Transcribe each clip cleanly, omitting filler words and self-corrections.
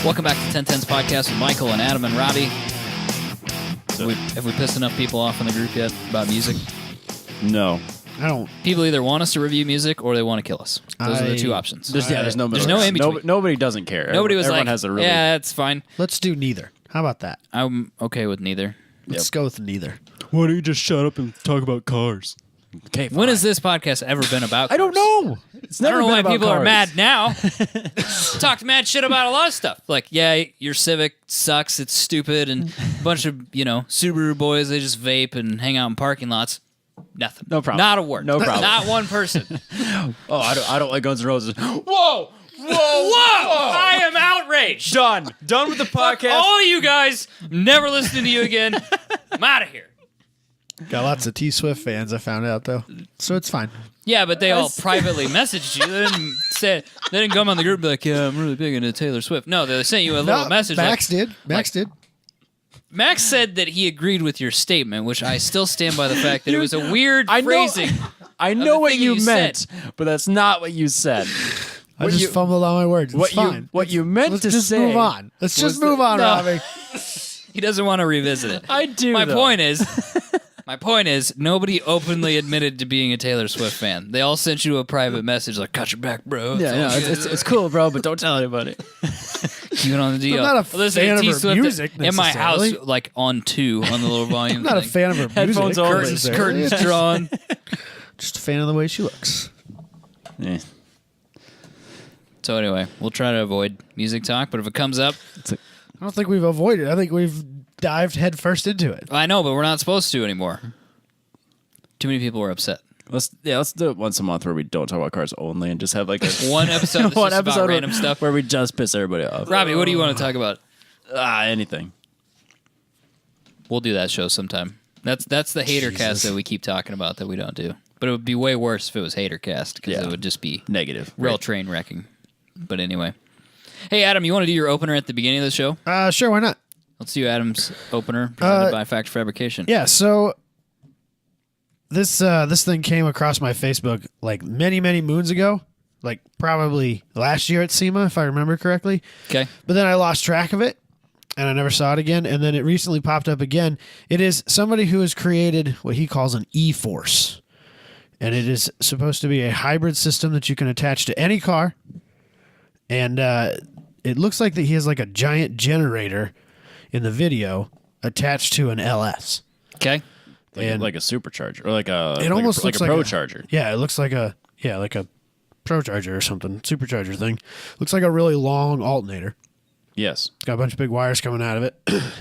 Welcome back to 1010's podcast with Michael and Adam and Robbie. Have we pissed enough people off in the group yet about music? No. I don't. People either want us to review music or they want to kill us. Those are the two options. There's no There's no in between. Nobody doesn't care. Nobody was Everyone like, has a really... yeah, it's fine. Let's do neither. How about that? I'm okay with neither. Let's go with neither. Why don't you just shut up and talk about cars? Okay, When has this podcast ever been about I don't cars? know. It's I never don't know been why about people cars. are mad now. Talked mad shit about a lot of stuff. Like, yeah, your Civic sucks, it's stupid, and a bunch of, Subaru boys, they just vape and hang out in parking lots. Nothing. No problem. Not a word. No problem. Not one person. Oh, I don't like Guns N' Roses. Whoa! I am outraged. Done with the Fuck podcast. all you guys. I'm never listening to you again. I'm out of here. Got lots of T Swift fans, I found out, though. So it's fine. Yeah, but they all privately messaged you. They didn't come on the group and be like, yeah, I'm really big into Taylor Swift. No, they sent you a little message. Max did. Max did. Max said that he agreed with your statement, which I still stand by the fact that it was a weird phrasing. I know what thing you you meant, but that's not what you said. I just fumbled on my words. It's fine. What you meant Let's to just say... move on. Let's just move on, No. Robbie. He doesn't want to revisit it. I do, My though. point is, nobody openly admitted to being a Taylor Swift fan. They all sent you a private message like, cut your back, bro. Yeah, no, it's cool, bro, but don't tell anybody. Keep it on the DL. I'm not a Listen to fan of T her Swift music, in my house, necessarily. like on 2 on the little volume I'm not a thing. fan of her Headphones music. on. necessarily. Curtains drawn. Just a fan of the way she looks. Yeah. So anyway, we'll try to avoid music talk, but if it comes up, I don't think we've avoided. I think we've dived headfirst into it. I know, but we're not supposed to anymore. Too many people were upset. Let's do it once a month where we don't talk about cars only and just have like a One episode that's just about random where, stuff. where we just piss everybody off. Robbie, what do you want to talk about? Anything. We'll do that show sometime. That's the hater cast that we keep talking about that we don't do. But it would be way worse if it was hater cast because it would just be Negative. real train wrecking. But anyway. Hey, Adam, you want to do your opener at the beginning of the show? Sure, why not? Let's do Adam's opener presented by Factor Fabrication. Yeah, so this thing came across my Facebook like many, many moons ago, like probably last year at SEMA, if I remember correctly. Okay. But then I lost track of it, and I never saw it again, and then it recently popped up again. It is somebody who has created what he calls an E-Force, and it is supposed to be a hybrid system that you can attach to any car, and it looks like that he has like a giant generator in the video attached to an LS. Okay. Like a supercharger or like a It almost like looks a like pro a- charger. Yeah, it looks like a pro charger or something, supercharger thing. Looks like a really long alternator. Yes. It's got a bunch of big wires coming out of it.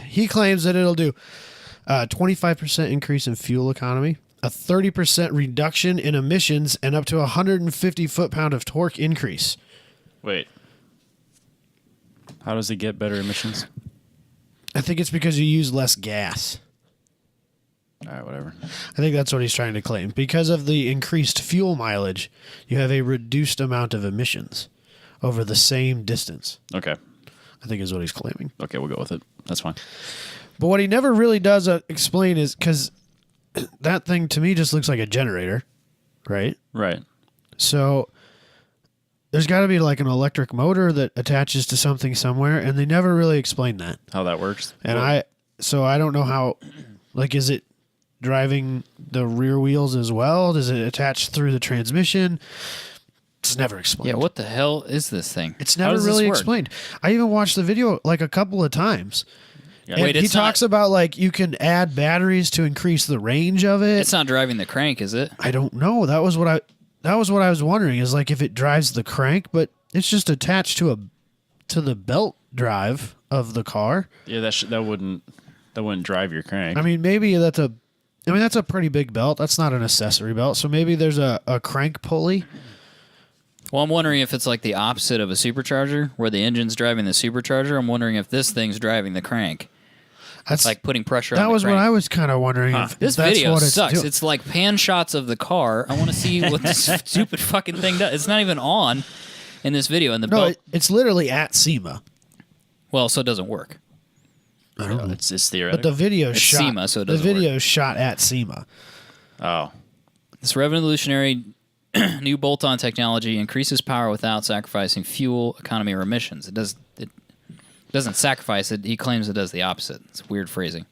He claims that it'll do a 25% increase in fuel economy, a 30% reduction in emissions, and up to 150 foot-pound of torque increase. Wait. How does it get better emissions? I think it's because you use less gas. All right, whatever. I think that's what he's trying to claim. Because of the increased fuel mileage, you have a reduced amount of emissions over the same distance, Okay. I think is what he's claiming. Okay, we'll go with it. That's fine. But what he never really does explain is, because that thing to me just looks like a generator, right? Right. So there's got to be like an electric motor that attaches to something somewhere, and they never really explain that. How that works. And I don't know how, like, is it driving the rear wheels as well? Does it attach through the transmission? It's never explained. Yeah, what the hell is this thing? It's How never does this really work? explained. I even watched the video like a couple of times. Yeah. And Wait, he it's not- talks about like you can add batteries to increase the range of it. It's not driving the crank, is it? I don't know. That was what I was wondering, is like if it drives the crank, but it's just attached to the belt drive of the car. Yeah, that wouldn't drive your crank. I mean, maybe that's a pretty big belt. That's not an accessory belt. So maybe there's a crank pulley. Well, I'm wondering if it's like the opposite of a supercharger, where the engine's driving the supercharger. I'm wondering if this thing's driving the crank, That's like putting pressure on that the was crank. what I was kind of wondering. If This that's video what it's sucks. doing. It's like pan shots of the car. I want to see what this stupid fucking thing does. It's not even on in this video. And the no, belt, it's literally at SEMA. well, so it doesn't work. I don't know. It's But theoretical. the video It's shot. SEMA, so it the doesn't work. video shot at SEMA. Oh. This revolutionary new bolt-on technology increases power without sacrificing fuel economy or emissions. It Doesn't sacrifice it. He claims it does the opposite. It's weird phrasing.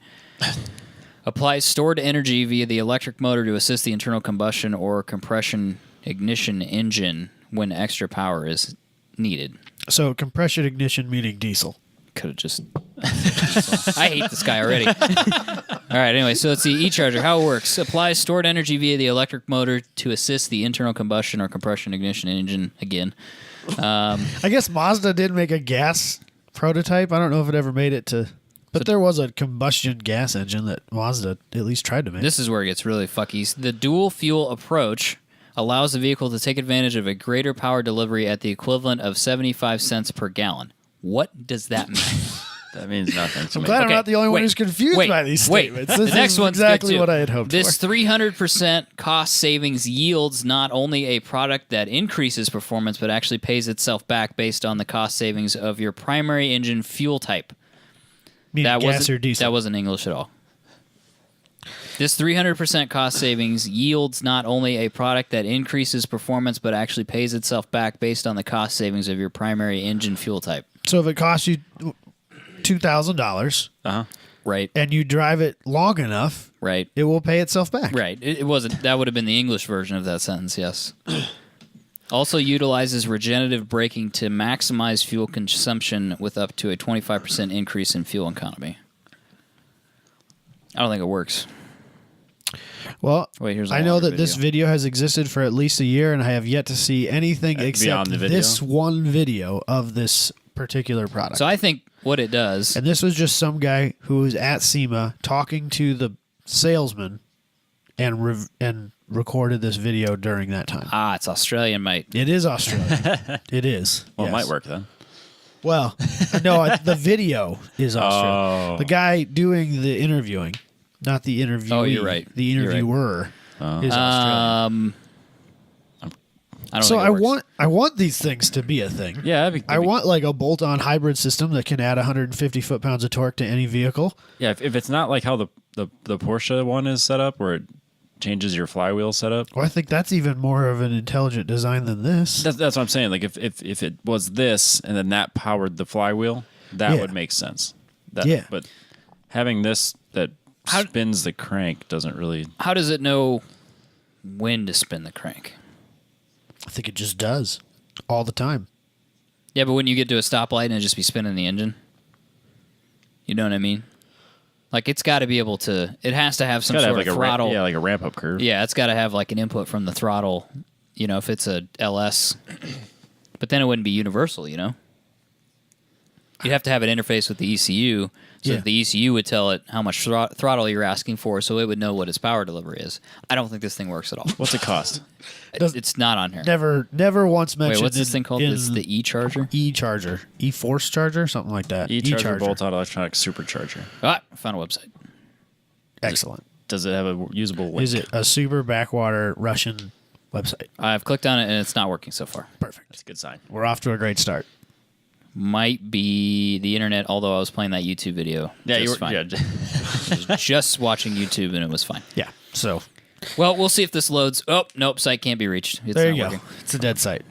Applies stored energy via the electric motor to assist the internal combustion or compression ignition engine when extra power is needed. So compression ignition meaning diesel. Could have just... I hate this guy already. All right, anyway, so let's see. E-Charger, how it works. Applies stored energy via the electric motor to assist the internal combustion or compression ignition engine again. I guess Mazda did make a gas prototype. I don't know if it ever made it to... But there was a combustion gas engine that Mazda at least tried to make. This is where it gets really fucky. The dual fuel approach allows the vehicle to take advantage of a greater power delivery at the equivalent of 75 cents per gallon. What does that mean? That means nothing to I'm me. glad I'm Okay, not the only one wait, who's confused wait, by these wait. statements. The This next is one's good, exactly too. what I had hoped This for. 300% cost savings yields not only a product that increases performance, but actually pays itself back based on the cost savings of your primary engine fuel type. Meaning gas wasn't, or diesel. That wasn't English at all. This 300% cost savings yields not only a product that increases performance, but actually pays itself back based on the cost savings of your primary engine fuel type. So if it costs you $2,000 Uh-huh. Right, and you drive it long enough, right, it will pay itself back. right. It wasn't. That would have been the English version of that sentence, yes. Also utilizes regenerative braking to maximize fuel consumption with up to a 25% increase in fuel economy. I don't think it works. Well, Wait, here's a I know longer that this video has existed for at least a year, and I have yet to see anything except beyond the video? this one video of this particular product. So I think what it does... And this was just some guy who was at SEMA talking to the salesman and recorded this video during that time. It's Australian, mate. It is Australian. It is. Well, it yes. might work then. Well, no, the video is Australian. Oh. The guy doing the interviewing, not the interviewee. Oh, you're right. The You're right. interviewer is Australian. I don't So think it works. I want these things to be a thing. Yeah, I want like a bolt-on hybrid system that can add 150 foot-pounds of torque to any vehicle. Yeah, if it's not like how the Porsche one is set up, where it changes your flywheel setup. Well, I think that's even more of an intelligent design than this. That's what I'm saying. Like if it was this and then that powered the flywheel, that Yeah. would make sense. Yeah. But having this that spins the crank doesn't really. How does it know when to spin the crank? I think it just does all the time. Yeah, but wouldn't you get to a stoplight and it'd just be spinning the engine? You know what I mean? Like, it's got to be able to... It has to have some Gotta sort have like of a ramp, throttle. like a ramp up curve. Yeah, it's got to have, like, an input from the throttle, you know, if it's a LS. But then it wouldn't be universal, you know? You'd have to have an interface with the ECU so Yeah. that the ECU would tell it how much throttle you're asking for so it would know what its power delivery is. I don't think this thing works at all. What's it cost? It's not on here. Never once mentioned. Wait, what's this thing called? It's the E-Charger? E-Charger. E-Force Charger? Something like that. E-Charger bolt-on electronic supercharger. I found a website. Excellent. Does it have a usable link? Is it a super backwater Russian website? I've clicked on it and it's not working so far. Perfect. That's a good sign. We're off to a great start. Might be the internet, although I was playing that YouTube video. Yeah, you were. just fine. Yeah, I was just watching YouTube and it was fine. Yeah. So Well, we'll see if this loads. Oh, nope, site can't be reached. It's there not you go. working. It's a dead site.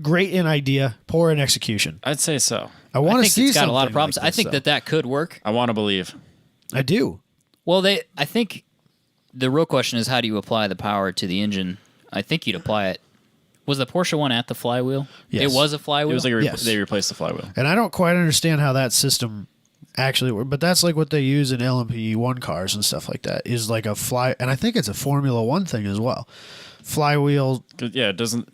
Great in idea, poor in execution. I'd say so. I I want to think see it's got a lot of something problems. like I this, think though. that could work. I want to believe. I do. Well, I think the real question is how do you apply the power to the engine? I think you'd apply it. Was the Porsche one at the flywheel? Yes. It was a flywheel? It was like Yes. they replaced the flywheel. And I don't quite understand how that system actually works, but that's like what they use in LMP1 cars and stuff like that. Is like a fly, and I think it's a Formula One thing as well. Flywheel, 'Cause, yeah, it doesn't.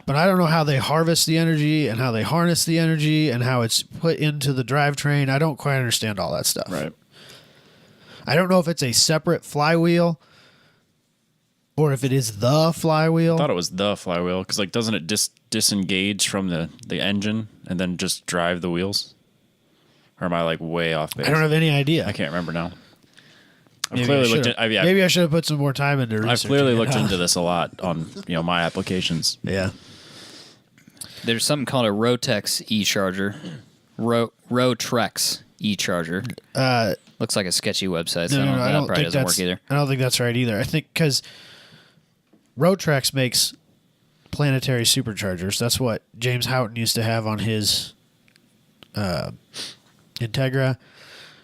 but I don't know how they harvest the energy and how they harness the energy and how it's put into the drivetrain. I don't quite understand all that stuff. Right. I don't know if it's a separate flywheel or if it is the flywheel. I thought it was the flywheel because like doesn't it disengage from the engine and then just drive the wheels? Or am I like way off base? I don't have any idea. I can't remember now. I've Maybe clearly I looked. should've- I've Maybe I should have put some more time into research. clearly looked into this a lot on my applications. Yeah. There's something called a Rotex E-Charger. Rotrex E-Charger. Looks like a sketchy website, so No, I that don't probably think doesn't that's. work either. I don't think that's right either. I think because Rotrex makes planetary superchargers. That's what James Houghton used to have on his Integra,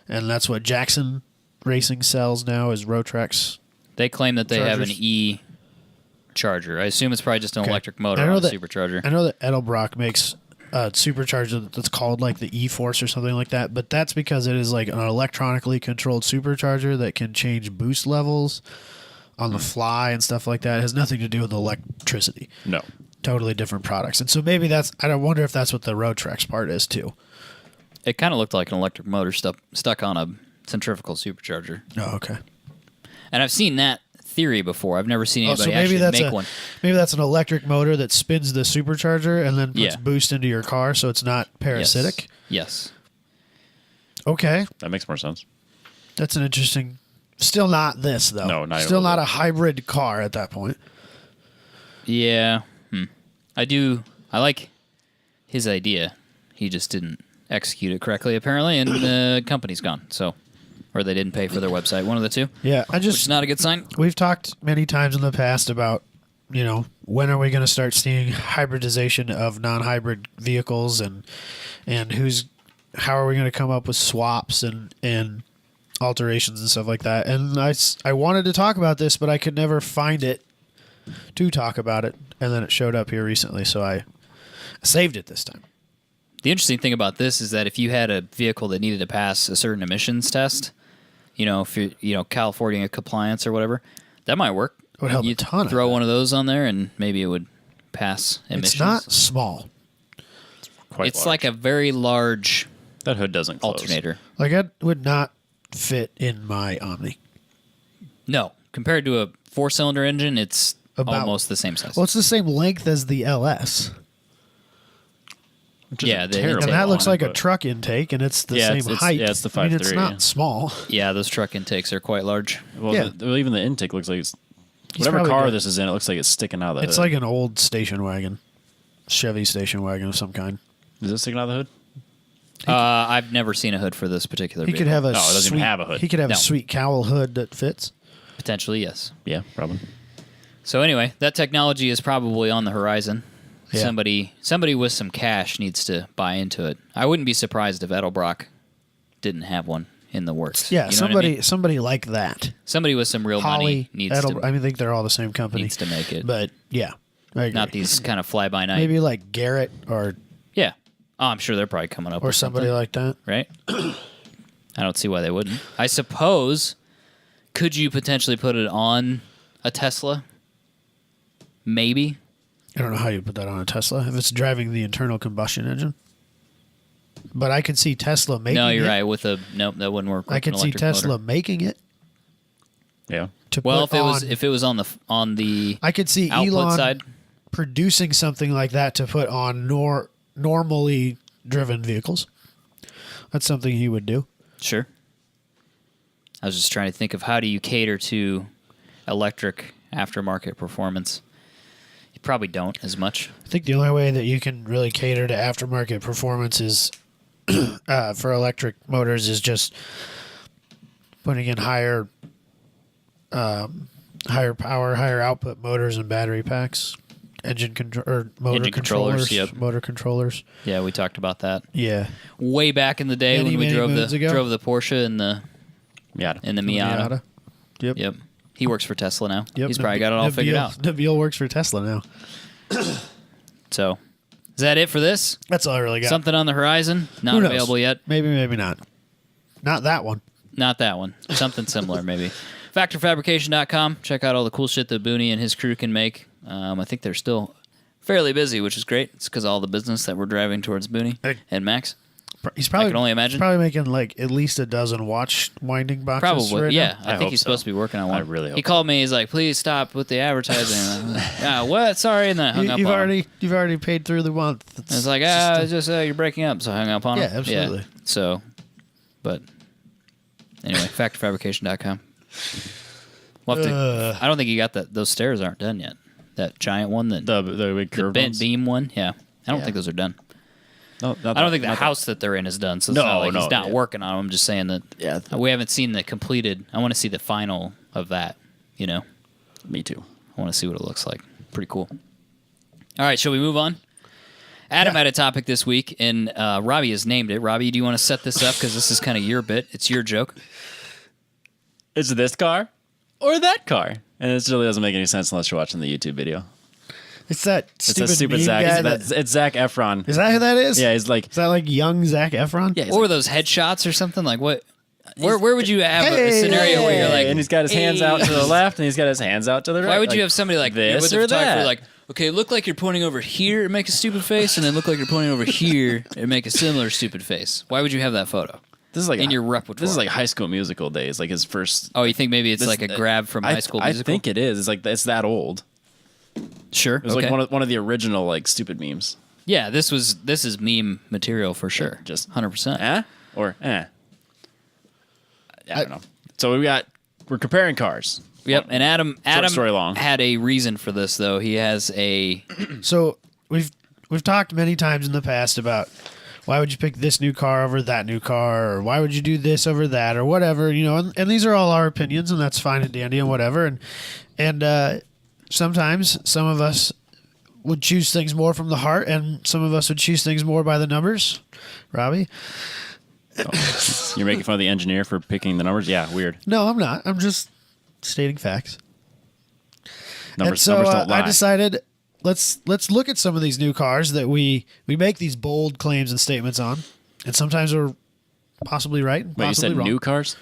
and that's what Jackson Racing sells now is Rotrex. They claim that they have an Chargers. E charger. I assume it's probably just an Okay. electric motor I know on a that- supercharger. I know that Edelbrock makes a supercharger that's called like the E-Force or something like that, but that's because it is like an electronically controlled supercharger that can change boost levels on the fly and stuff like that. It has nothing to do with electricity. No. Totally different products. And so maybe that's, I wonder if that's what the Rotrex part is too. It kind of looked like an electric motor stuck on a centrifugal supercharger. Oh, okay. And I've seen that theory before. I've never seen Oh, so anybody maybe actually that's make one. maybe that's an electric motor that spins the supercharger and then puts Yeah. boost into your car so it's not parasitic. Yes. Okay. That makes more sense. That's an interesting. Still not this though. No, not even still a not little a hybrid car at that point. Yeah. I like his idea. He just didn't execute it correctly, apparently, and the company's gone. So, or they didn't pay for their website. One of the two, Yeah, I which is just not a good sign. we've talked many times in the past about, you know, when are we going to start seeing hybridization of non-hybrid vehicles and how are we going to come up with swaps and alterations and stuff like that. And I wanted to talk about this, but I could never find it to talk about it, and then it showed up here recently, so I saved it this time. The interesting thing about this is that if you had a vehicle that needed to pass a certain emissions test, if you California compliance or whatever, that might work. It would help a You ton, I throw bet. one of those on there, and maybe it would pass emissions. It's not small. Quite It's large. like a very large that hood doesn't close. alternator. Like, it would not fit in my Omni. No, compared to a 4-cylinder engine, it's About- almost the same size. Well, it's the same length as the LS. Which isn't Yeah, the terrible intake And that looks long, like a but- truck intake, and it's the Yeah, same it's- height. yeah, it's the I mean, it's 5.3, not yeah. small. Yeah, those truck intakes are quite large. Well, Yeah. even the intake looks like it's He's whatever probably car got- this is in. It looks like it's sticking out of the It's hood. like an old station wagon, Chevy station wagon of some kind. Is it sticking out of the hood? I've never seen a hood for this particular He vehicle. could have a No, it doesn't even sweet, have a hood. He could have No. a sweet cowl hood that fits. Potentially, yes. Yeah, probably. So anyway, that technology is probably on the horizon. Yeah. Somebody with some cash needs to buy into it. I wouldn't be surprised if Edelbrock didn't have one in the works. Yeah, You know what I mean? somebody like that. Somebody with some real Holly, money needs I think they're all the same company. to make it. But yeah, I agree. Not these kind of fly by night. Maybe like Garrett or Yeah. Oh, I'm sure they're probably coming up with somebody something, like that. right? I don't see why they wouldn't. I suppose, could you potentially put it on a Tesla? Maybe. I don't know how you put that on a Tesla if it's driving the internal combustion engine. But I could see Tesla making No, you're it. right. Nope, that wouldn't work. I with an could see electric Tesla motor. making it Yeah. to Well, put if it was on the I could see output Elon side, producing something like that to put on normally driven vehicles. That's something he would do. sure. I was just trying to think of how do you cater to electric aftermarket performance. You probably don't as much. I think the only way that you can really cater to aftermarket performance is for electric motors is just putting in higher power, higher output motors and battery packs, motor Engine controllers, controllers, yep. motor controllers. Yeah, we talked about that Yeah, way back in the day Many, when we many drove moons ago. the Porsche and the Yeah. Miata. Yep. Yep. He works for Tesla now. Yep. He's probably got it all figured out. Nabil works for Tesla now. So, is that it for this? That's all I really got. Something on the horizon? Not Who knows? available yet. Maybe, maybe not. Not that one. Not that one. Something similar, maybe. FactorFabrication.com. Check out all the cool shit that Booney and his crew can make. I think they're still fairly busy, which is great. It's because all the business that we're driving towards Booney Hey. and Max. He's probably can only imagine. He's probably making like at least a dozen watch winding boxes. Probably, right yeah. now. I I think hope he's so. supposed to be working on one. I really hope He called me. He's like, "Please stop with the advertising." I'm like, "Ah, what? Sorry," and then I hung up You've on him. you've already paid through the month. I was like, it's just you're breaking up, so I hung up on him. Yeah, absolutely. So, but anyway, factorfabrication.com. We'll have to, I don't think you got that. Those stairs aren't done yet. That giant one, that The big the curved bent ones? beam one. Yeah, I don't Yeah. think those are done. No, I don't think the house that they're in is done. So it's No, not like he's no, not yeah. working on them. I'm just saying that Yeah. we haven't seen the completed. I want to see the final of that. You know, Me too. I want to see what it looks like. Pretty cool. All right, shall we move on? Adam Yeah. had a topic this week, and Robbie has named it. Robbie, do you want to set this up? Because this is kind of your bit. It's your joke. Is it this car or that car? And it really doesn't make any sense unless you're watching the YouTube video. It's that It's stupid, a stupid meme Zach. guy It's Zach Efron. is that who that is? Yeah, he's like, Is that like young Zach Efron? yeah, he's Or like, those headshots or something? Like what? Where would you have a scenario where you're like, and he's got his hands out to the left, and he's got his hands out to the right. why would like, you have somebody like this with the or photographer that? like, okay, look like you're pointing over here and make a stupid face, and then look like you're pointing over here and make a similar stupid face? Why would you have that photo? This is like in your repertoire? This is like High School Musical days, like his first. Oh, you think maybe it's this- like a grab from High School Musical? I think it is. It's like it's that old. Sure. It was okay. like one of the original like stupid memes. Yeah, this is meme material for sure. Just 100%. Or I don't know. So we're comparing cars. Yep. And Adam story long. had a reason for this though. He has a So we've talked many times in the past about why would you pick this new car over that new car, or why would you do this over that, or whatever, and these are all our opinions, and that's fine and dandy and whatever, and sometimes some of us would choose things more from the heart, and some of us would choose things more by the numbers. Robbie? You're making fun of the engineer for picking the numbers. Yeah, weird. No, I'm not. I'm just stating facts. Numbers, and so numbers don't lie. I decided let's look at some of these new cars that we make these bold claims and statements on, and sometimes we're possibly right, and Wait, you possibly said wrong. new cars?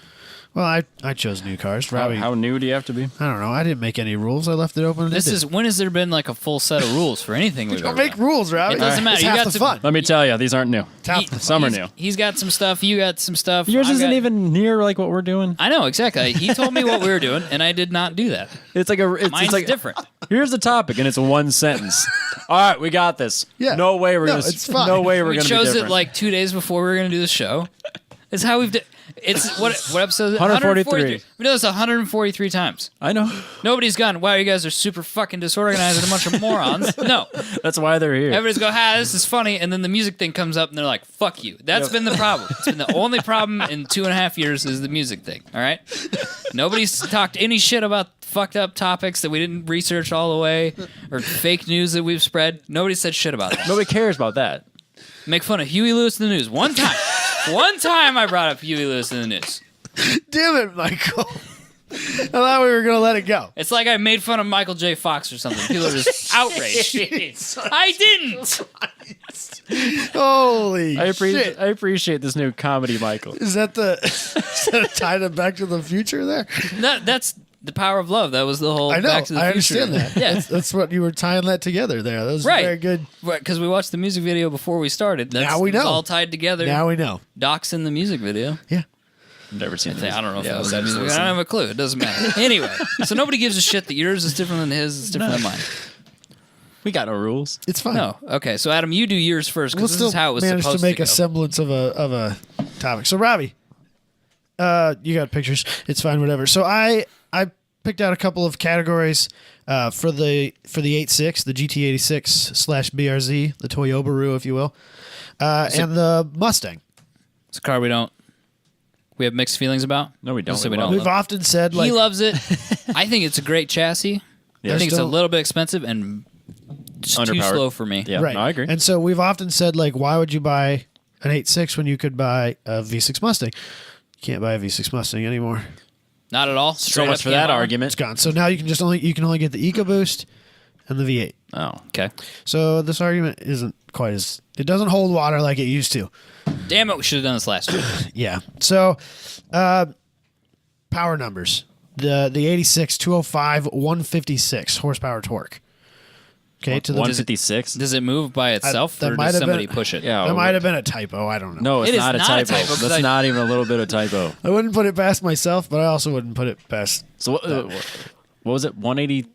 Well, I chose new cars. Robbie, How new do you have to be? I don't know. I didn't make any rules. I left it open. And This it is when has there been like a full set of rules for anything we've don't ever make done? rules, Robbie. It doesn't matter. It's You half got the to- fun. Let me tell you, these aren't new. It's half the fun. Some are new. He's got some stuff. You got some stuff. Yours I've isn't got- even near like what we're doing. I know exactly. He told me what we were doing, and I did not do that. It's like Mine's it's like different. Here's the topic, and it's one sentence. All right, we got this. Yeah. No way we're No, gonna. it's fine. No way we're We gonna. chose be it different. like 2 days before we were going to do the show. It's how we've done. It's what episode? is it? 143. We done this 143 times. I know. Nobody's gone, wow, you guys are super fucking disorganized and a bunch of morons. No. That's why they're here. Everybody's go, this is funny. And then the music thing comes up and they're like, fuck you. That's been the problem. It's been the only problem in 2.5 years is the music thing. All right. Nobody's talked any shit about fucked up topics that we didn't research all the way or fake news that we've spread. Nobody said shit about that. Nobody cares about that. Make fun of Huey Lewis in the news. One time. One time I brought up Huey Lewis in the news. Damn it, Michael. I thought we were going to let it go. It's like I made fun of Michael J. Fox or something. People are just outraged. I didn't. Holy I shit. appreciate this new comedy, Michael. Is that tied it back to the future there? That's the power of love. That was the whole I know. Back to the I Future. understand that. Yeah. That's what you were tying that together there. That was Right. very good. Because we watched the music video before we started. Now we it was know. all tied together. Now we know. Doc's in the music video. Yeah. Never seen. I don't know if yeah, that was I the just music. I don't have a clue. It doesn't matter. Anyway, so nobody gives a shit that yours is different than his. It's different than mine. We got no rules. It's fine. No. Okay. So Adam, you do yours first We'll because this still is how it was manage supposed to make go. a semblance of a topic. So Robbie, you got pictures. It's fine, whatever. So I picked out a couple of categories for the 86, the GT86/BRZ, the Toyobaru, if you will, and the Mustang. It's a car we have mixed feelings about. No, we don't. So We we love don't. We've often said like He loves it. I think it's a great chassis. Yeah. I think it's a Still- little bit expensive and just too Underpowered. slow for me. Yeah, right. no, I agree. And so we've often said like, why would you buy an 86 when you could buy a V6 Mustang? You can't buy a V6 Mustang anymore. Not at all. So Straight much up for that Yamaha. argument. It's gone. So now you can only get the EcoBoost and the V8. Oh, Okay. So this argument isn't quite as it doesn't hold water like it used to. Damn it, we should have done this last year. Yeah. So power numbers. The 86 205 156 horsepower torque. Okay, to the 156. Does it move by itself that or might does have somebody been- push it? Yeah. that might have been a typo. I don't know. No, it's It is not a not a typo. typo, 'cause That's I- not even a little bit of typo. I wouldn't put it past myself, but I also wouldn't put it past So what was it? 180.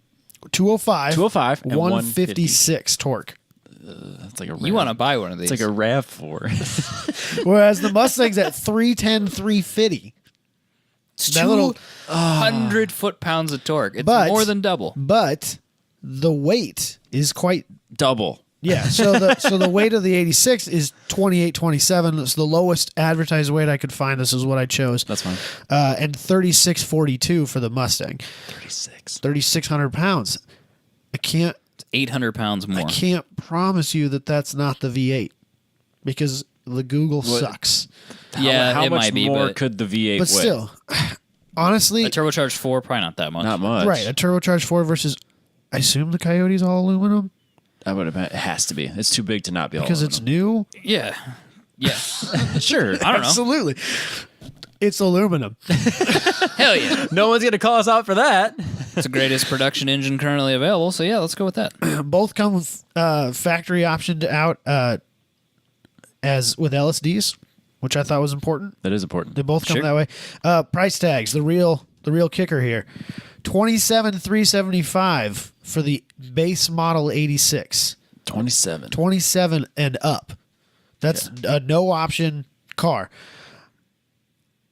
205 205 and 156 torque. That's like a. You want to buy one of these. It's like a RAV4. Whereas the Mustang's at 310 350. That little 100 foot-pounds of torque. It's But- more than double. but the weight is quite Double. yeah. So the weight of the 86 is 2827. It's the lowest advertised weight I could find. This is what I chose. That's fine. And 3642 for the Mustang. 36. 3,600 pounds. I can't It's 800 pounds more. I can't promise you that that's not the V8 because the Google sucks. Yeah, how it much might be, more but could the V8 But weigh? still, honestly, a turbocharged 4, probably not that much. Not much. right, a turbocharged 4 versus, I assume the Coyote's all aluminum I would have. It has to be. It's too big to not be all because it's aluminum. new. Yeah. Yeah. Sure. I don't know. Absolutely. It's aluminum. Hell yeah. No one's gonna call us out for that. It's the greatest production engine currently available. So yeah, let's go with that. Both come with factory optioned out as with LSDs, which I thought was important. That is important. They both come Sure. that way. Price tags, the real kicker here. $27,375 for the base model 86. 27. 27 and up. That's a no option car.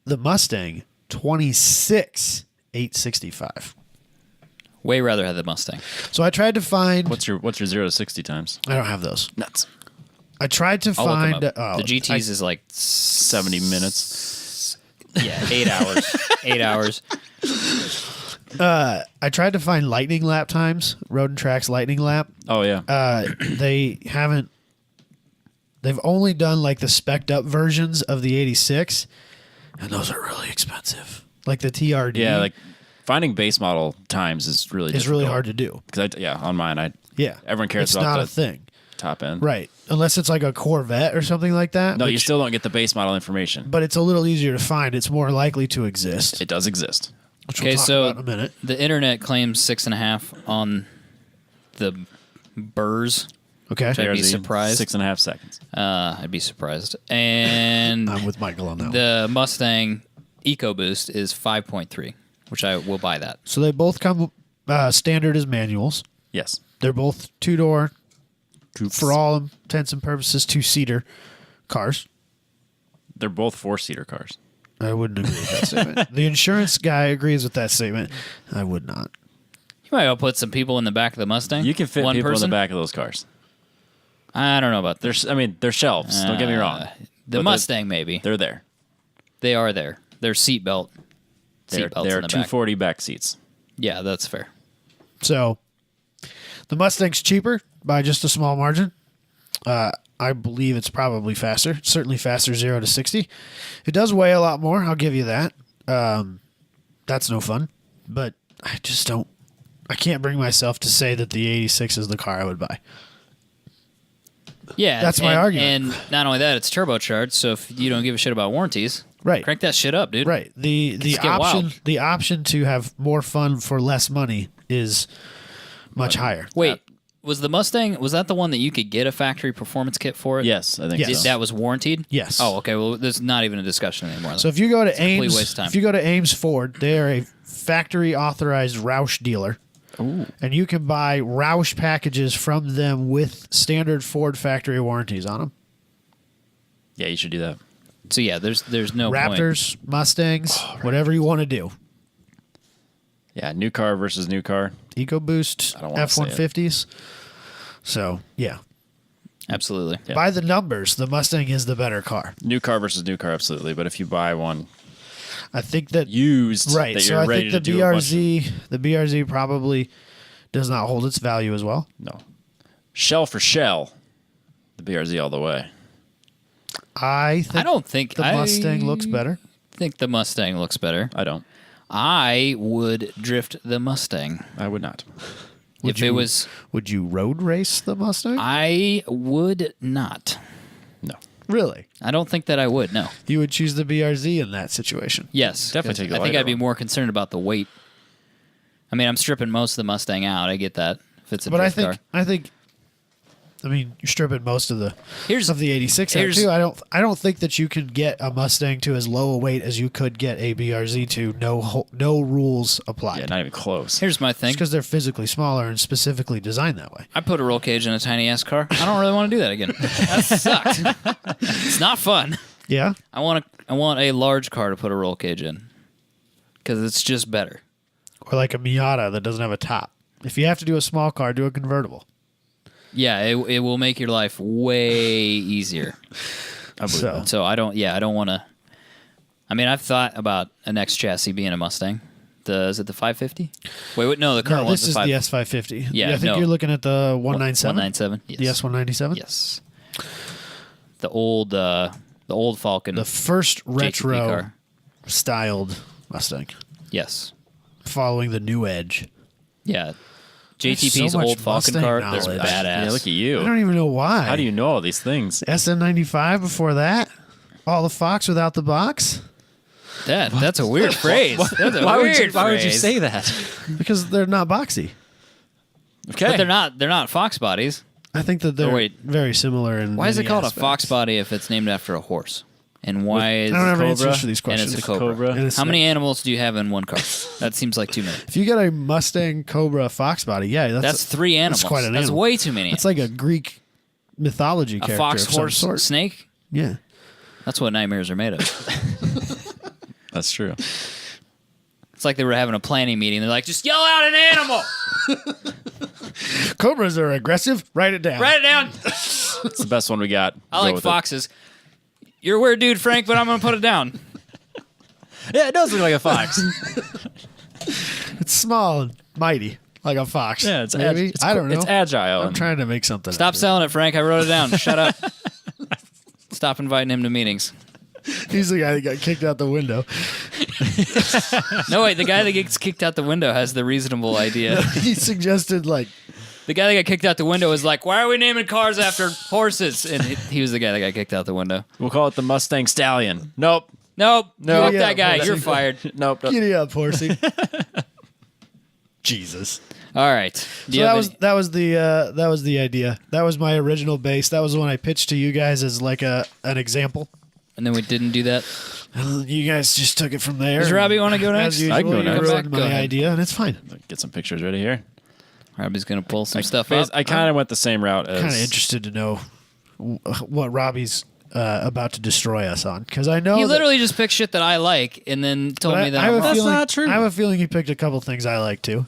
The Mustang, 26,865. Way rather have the Mustang. So I tried to find. What's your 0 to 60 times? I don't have those. Nuts. I tried to I'll look 'em find. up. The GTs is like 70 minutes. Yeah, 8 hours. 8 hours. I tried to find lightning lap times. Road and Track's lightning lap. Oh yeah. They haven't. They've only done like the spec'd up versions of the 86, and those are really expensive. Like the TRD. yeah, like finding base model times is really is really hard to do. Because on mine Yeah, everyone cares it's about not the a thing, top end. right? Unless it's like a Corvette or something like that. No, you which- still don't get the base model information. But it's a little easier to find. It's more likely to exist. It does exist. Which we'll Okay, talk so about in a minute. the internet claims 6.5 on the Burrs. Okay, I'd be BRZ, surprised. 6.5 seconds. I'd be surprised. And I'm with Michael on that one. the Mustang EcoBoost is 5.3, which I will buy that. So they both come standard as manuals. Yes. They're both 2-door, Coupes. for all intents and purposes, 2-seater cars. They're both 4-seater cars. I wouldn't agree with that statement. The insurance guy agrees with that statement. I would not. You might well put some people in the back of the Mustang. You can fit One people person. in the back of those cars. I don't know about that. They're shelves. Don't get me wrong. The But Mustang, maybe. They're there. They are there. They're seatbelt. They're Seatbelts in the back. 240 back seats. Yeah, that's fair. So the Mustang's cheaper by just a small margin. I believe it's probably faster. Certainly faster 0 to 60. It does weigh a lot more. I'll give you that. That's no fun. But I just don't. I can't bring myself to say that the 86 is the car I would buy. Yeah, That's my argument. And not only that, it's turbocharged. So if you don't give a shit about warranties, Right. crank that shit up, dude. Right. The Just get option wild. the option to have more fun for less money is much higher. Wait, was the Mustang? Was that the one that you could get a factory performance kit for it? Yes, I think Yes. so. That was warranted. Yes. Oh, okay. Well, there's not even a discussion anymore. So if you go to complete Ames, waste of time. if you go to Ames Ford, they are a factory authorized Roush dealer. And you can buy Roush packages from them with standard Ford factory warranties on them. Yeah, you should do that. So yeah, there's no point. Raptors, Mustangs, whatever you want to do. Yeah, new car versus new car. EcoBoost, I don't wanna say it. F-150s. So, yeah. Absolutely. Yeah. By the numbers, the Mustang is the better car. New car versus new car, absolutely. But if you buy one I think that used, right. that So you're I ready think to the do a bunch BRZ probably does not hold its value as well. no, shell for shell, the BRZ all the way. I think I don't think the Mustang looks better. think the Mustang looks better. I don't. I would drift the Mustang I would not. if it was. Would you road race the Mustang? I would not. No, Really? I don't think that I would. No. You would choose the BRZ in that situation. Yes, Definitely 'cause take the I think lighter I'd be one. more concerned about the weight. I mean, I'm stripping most of the Mustang out. I get that. If it's a But I drift think car. I mean, you're stripping most of the Here's- of the 86 out here's- too. I don't think that you can get a Mustang to as low a weight as you could get a BRZ to. No rules applied. yeah, not even close. Here's my thing. because they're physically smaller and specifically designed that way. I put a roll cage in a tiny ass car. I don't really want to do that again. That sucked. It's not fun. Yeah. I want a large car to put a roll cage in because it's just better. Or like a Miata that doesn't have a top. If you have to do a small car, do a convertible. Yeah, it will make your life way easier. I believe So- that. So I don't want to. I mean, I've thought about a next chassis being a Mustang, is it the 550? Wait, no, the current No, one's this is the the S550. Yeah, I think no. you're looking at the 197. 197. Yes. The S197. Yes. The old Falcon. The first JTP retro car. styled Mustang, Yes. following the new Edge. Yeah. There's JTP's so much old Falcon Mustang car. They're knowledge. badass. Yeah, look at I you. don't even know why. How do you know all these things? SN95 before that? All the Fox without the box? That's a weird phrase. That's a Why weird would you phrase. say that? Because they're not boxy. Okay. But they're not Fox bodies. I think that they're wait. very similar in Why is it many called aspects. a Fox body if it's named after a horse? And why is I don't have Cobra, answers for these and questions. it's a Cobra. Cobra. And it's How not- many animals do you have in one car? That seems like too many. If you get a Mustang Cobra Fox body, yeah, That's 3 animals. That's quite an That's animal. way too many. It's like a Greek mythology a character. fox, of some horse, sort. snake. Yeah. That's what nightmares are made of. That's true. It's like they were having a planning meeting. They're like, just yell out an animal. Cobras are aggressive. Write it down. Write it down. It's the best one we got. I Go like with it. foxes. You're a weird dude, Frank, but I'm going to put it down. Yeah, it does look like a fox. It's small and mighty, like a fox. Yeah, it's maybe. I don't know. It's agile. I'm trying to make something. Stop out of selling it, Frank. I wrote it down. Shut up. Stop inviting him to meetings. it. He's the guy that got kicked out the window. No, wait. The guy that gets kicked out the window has the reasonable idea. He suggested like The guy that got kicked out the window was like, why are we naming cars after horses? And he was the guy that got kicked out the window. We'll call it the Mustang Stallion. Nope. Nope. No. Fuck Yeah, that guy. horsey. You're fired. Nope. giddy up, horsey. Jesus. All right. Do So you have that was the idea. That was my original base. That was the one I pitched to you guys as like an example. and then we didn't do that. You guys just took it from there. Does Robbie want to go next? As usual, I can go you next. ruined Go my ahead. idea, and it's fine. Get some pictures ready here. Robbie's going to pull some stuff up. I kind of went the same route as. Kind of interested to know what Robbie's about to destroy us on, because I know He that- literally just picked shit that I like and then told but me that I have I'm a wrong. feeling, not true. I have a feeling he picked a couple things I like too.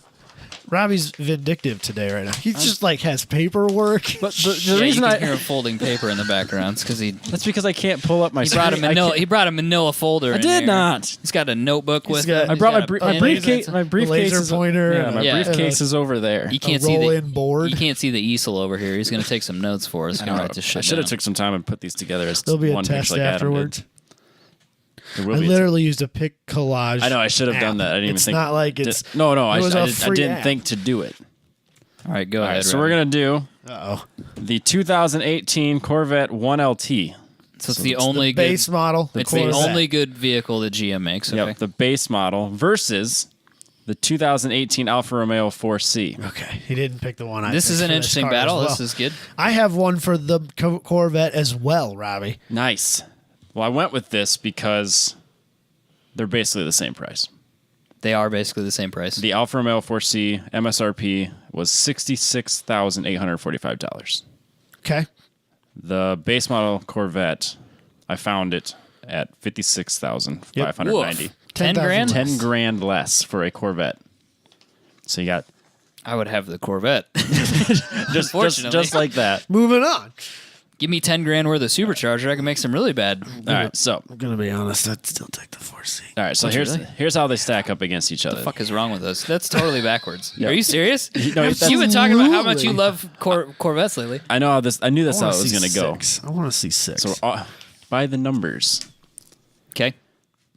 Robbie's vindictive today right now. He just like has paperwork. But the Yeah, reason you can hear I him folding paper in the background because he That's because I can't pull up my. brought a screen. I manila. can't- He brought a manila folder. I in did here. not. He's got a notebook with got- him. I He's brought got my a pen. briefcase. My a briefcase laser is pointer. Yeah, and my Yeah. briefcase is over there. You can't a see the roll-in board. You can't see the easel over here. He's going to take some notes for us. He's going to write this shit I should have down. took some time and put these together as There'll be a one test picture like Adam afterwards. did. There will I be a literally used a pic collage. I know I should have done that. I didn't it's even think. not like it's. No, it was a I free didn't app. think to do it. All right, go All ahead. right, so Robbie. we're gonna do Uh-oh. the 2018 Corvette 1LT. So it's the only the good. base model. It's the Corvette. only good vehicle that GM makes. Okay. Yep, the base model versus the 2018 Alfa Romeo 4C. Okay, he didn't pick the one I This picked is an for interesting car as battle. well. This is good. I have one for the Corvette as well, Robbie. Nice. Well, I went with this because they're basically the same price. They are basically the same price. The Alfa Romeo 4C MSRP was $66,845. Okay. The base model Corvette, I found it at $56,590. Woof. 10 grand? 10 grand less for a Corvette. So you got I would have the Corvette. just Fortunately. like that. Moving on. Give me 10 grand worth of supercharger. I can make some really bad. All right, so I'm gonna be honest. I'd still take the 4C. all right, so Would you really? here's how they stack up against each other. What the fuck is wrong with us? That's totally backwards. Are you serious? No, that's- You've been talking about how much you Absolutely. love Corvettes lately. I know how this. I knew that's how I it was going to go. I want to see 6. So by the numbers, Okay.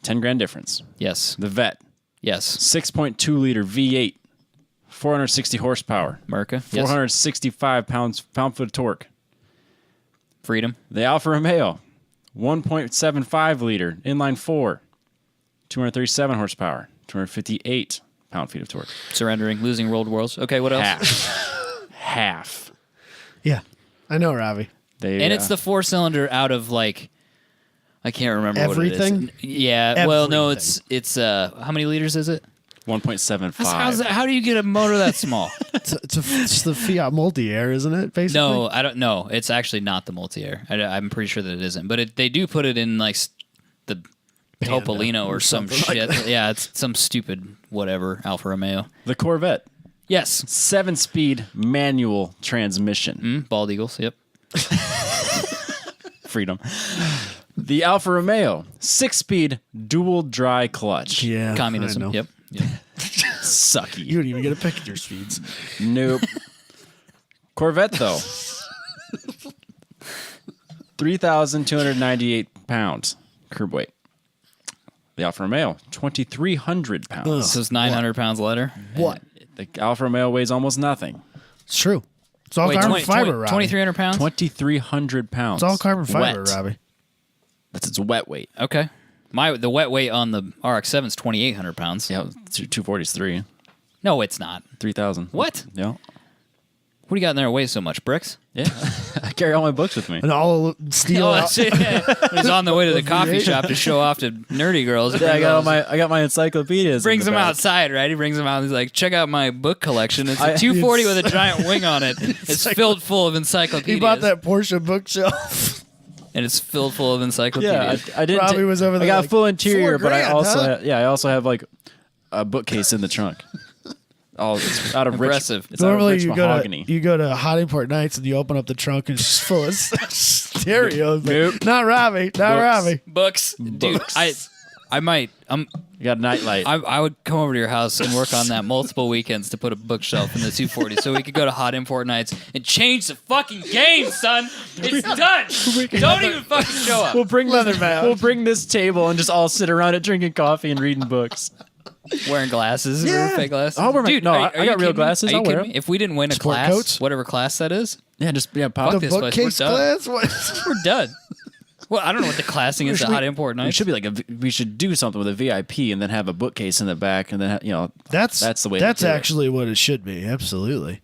10 grand difference. Yes. The Vet, Yes. 6.2 liter V8, 460 horsepower, Merca. Yes. 465 pound-foot of torque. Freedom. The Alfa Romeo, 1.75 liter inline 4, 237 horsepower, 258 pound-feet of torque. Surrendering. Losing world wars. Okay, what else? Half. Yeah, I know, Robbie. They, And it's the 4-cylinder out of like, I can't remember Everything? what it is. Yeah. Well, no, Everything. it's how many liters is it? 1.75. How do you get a motor that small? It's the Fiat Multi-Air, isn't it? Basically. No, I don't know. It's actually not the multi-air. I'm pretty sure that it isn't. But they do put it in like the Panda Topolino or some something like shit. Yeah, it's some stupid whatever Alfa Romeo. The Corvette, Yes. 7-speed manual transmission. Bald Eagles. Yep. Freedom. The Alfa Romeo, 6-speed dual dry clutch. Yeah. Communism. I know. Yep. Yep. Sucky. You don't even get a pick at your speeds. Nope. Corvette though, 3,298 pounds curb weight. The Alfa Romeo, 2,300 pounds. So it's 900 pounds lighter. What? The Alfa Romeo weighs almost nothing. It's true. It's all carbon fiber, Robbie. 2,300 pounds. 2,300 pounds. It's all carbon fiber, Wet. Robbie. That's its wet weight. Okay. The wet weight on the RX-7 is 2,800 pounds. Yeah, 240 is 3. No, it's not. 3,000. What? Yeah. What do you got in there that weighs so much? Bricks? Yeah. I carry all my books with me. And all steel. Oh, that's it. He's on the way to the coffee shop to show off to nerdy girls. Yeah, I got my encyclopedias. Brings in them the back. outside, right? He brings them out. And he's like, "Check out my book collection. It's a 240 with a giant wing on it. It's filled full of encyclopedias. He bought that Porsche bookshelf. and it's filled full of Yeah, encyclopedias. I didn't. Robbie was over I there got like, a full interior, but I $4,000, also huh? I also have like a bookcase in the trunk. Oh, it's out of Impressive. Rich, it's out of Normally rich mahogany. you go to Hot Import Nights and you open up the trunk and it's just full of stereos. Nope. Not Robbie. Not Robbie. Books, dude. Books. I might. You got a nightlight. I would come over to your house and work on that multiple weekends to put a bookshelf in the 240 so we could go to Hot Import Nights and change the fucking game, son. It's done. Don't even fucking show up. We'll bring Leatherman. We'll bring this table and just all sit around it drinking coffee and reading books. Wearing glasses, Yeah. fake glasses. I'll wear my- Dude, no, are I you got real kidding me? glasses. Are you I'll wear kidding me? them. If we didn't win a Sport class, coats? whatever class that is, Yeah, pop. Fuck The this place. bookcase We're done. class? What? we're done. Well, I don't know what the classing is at Hot Import We Nights. should be like we should do something with a VIP and then have a bookcase in the back and then That's the way. That's to do it. actually what it should be. Absolutely.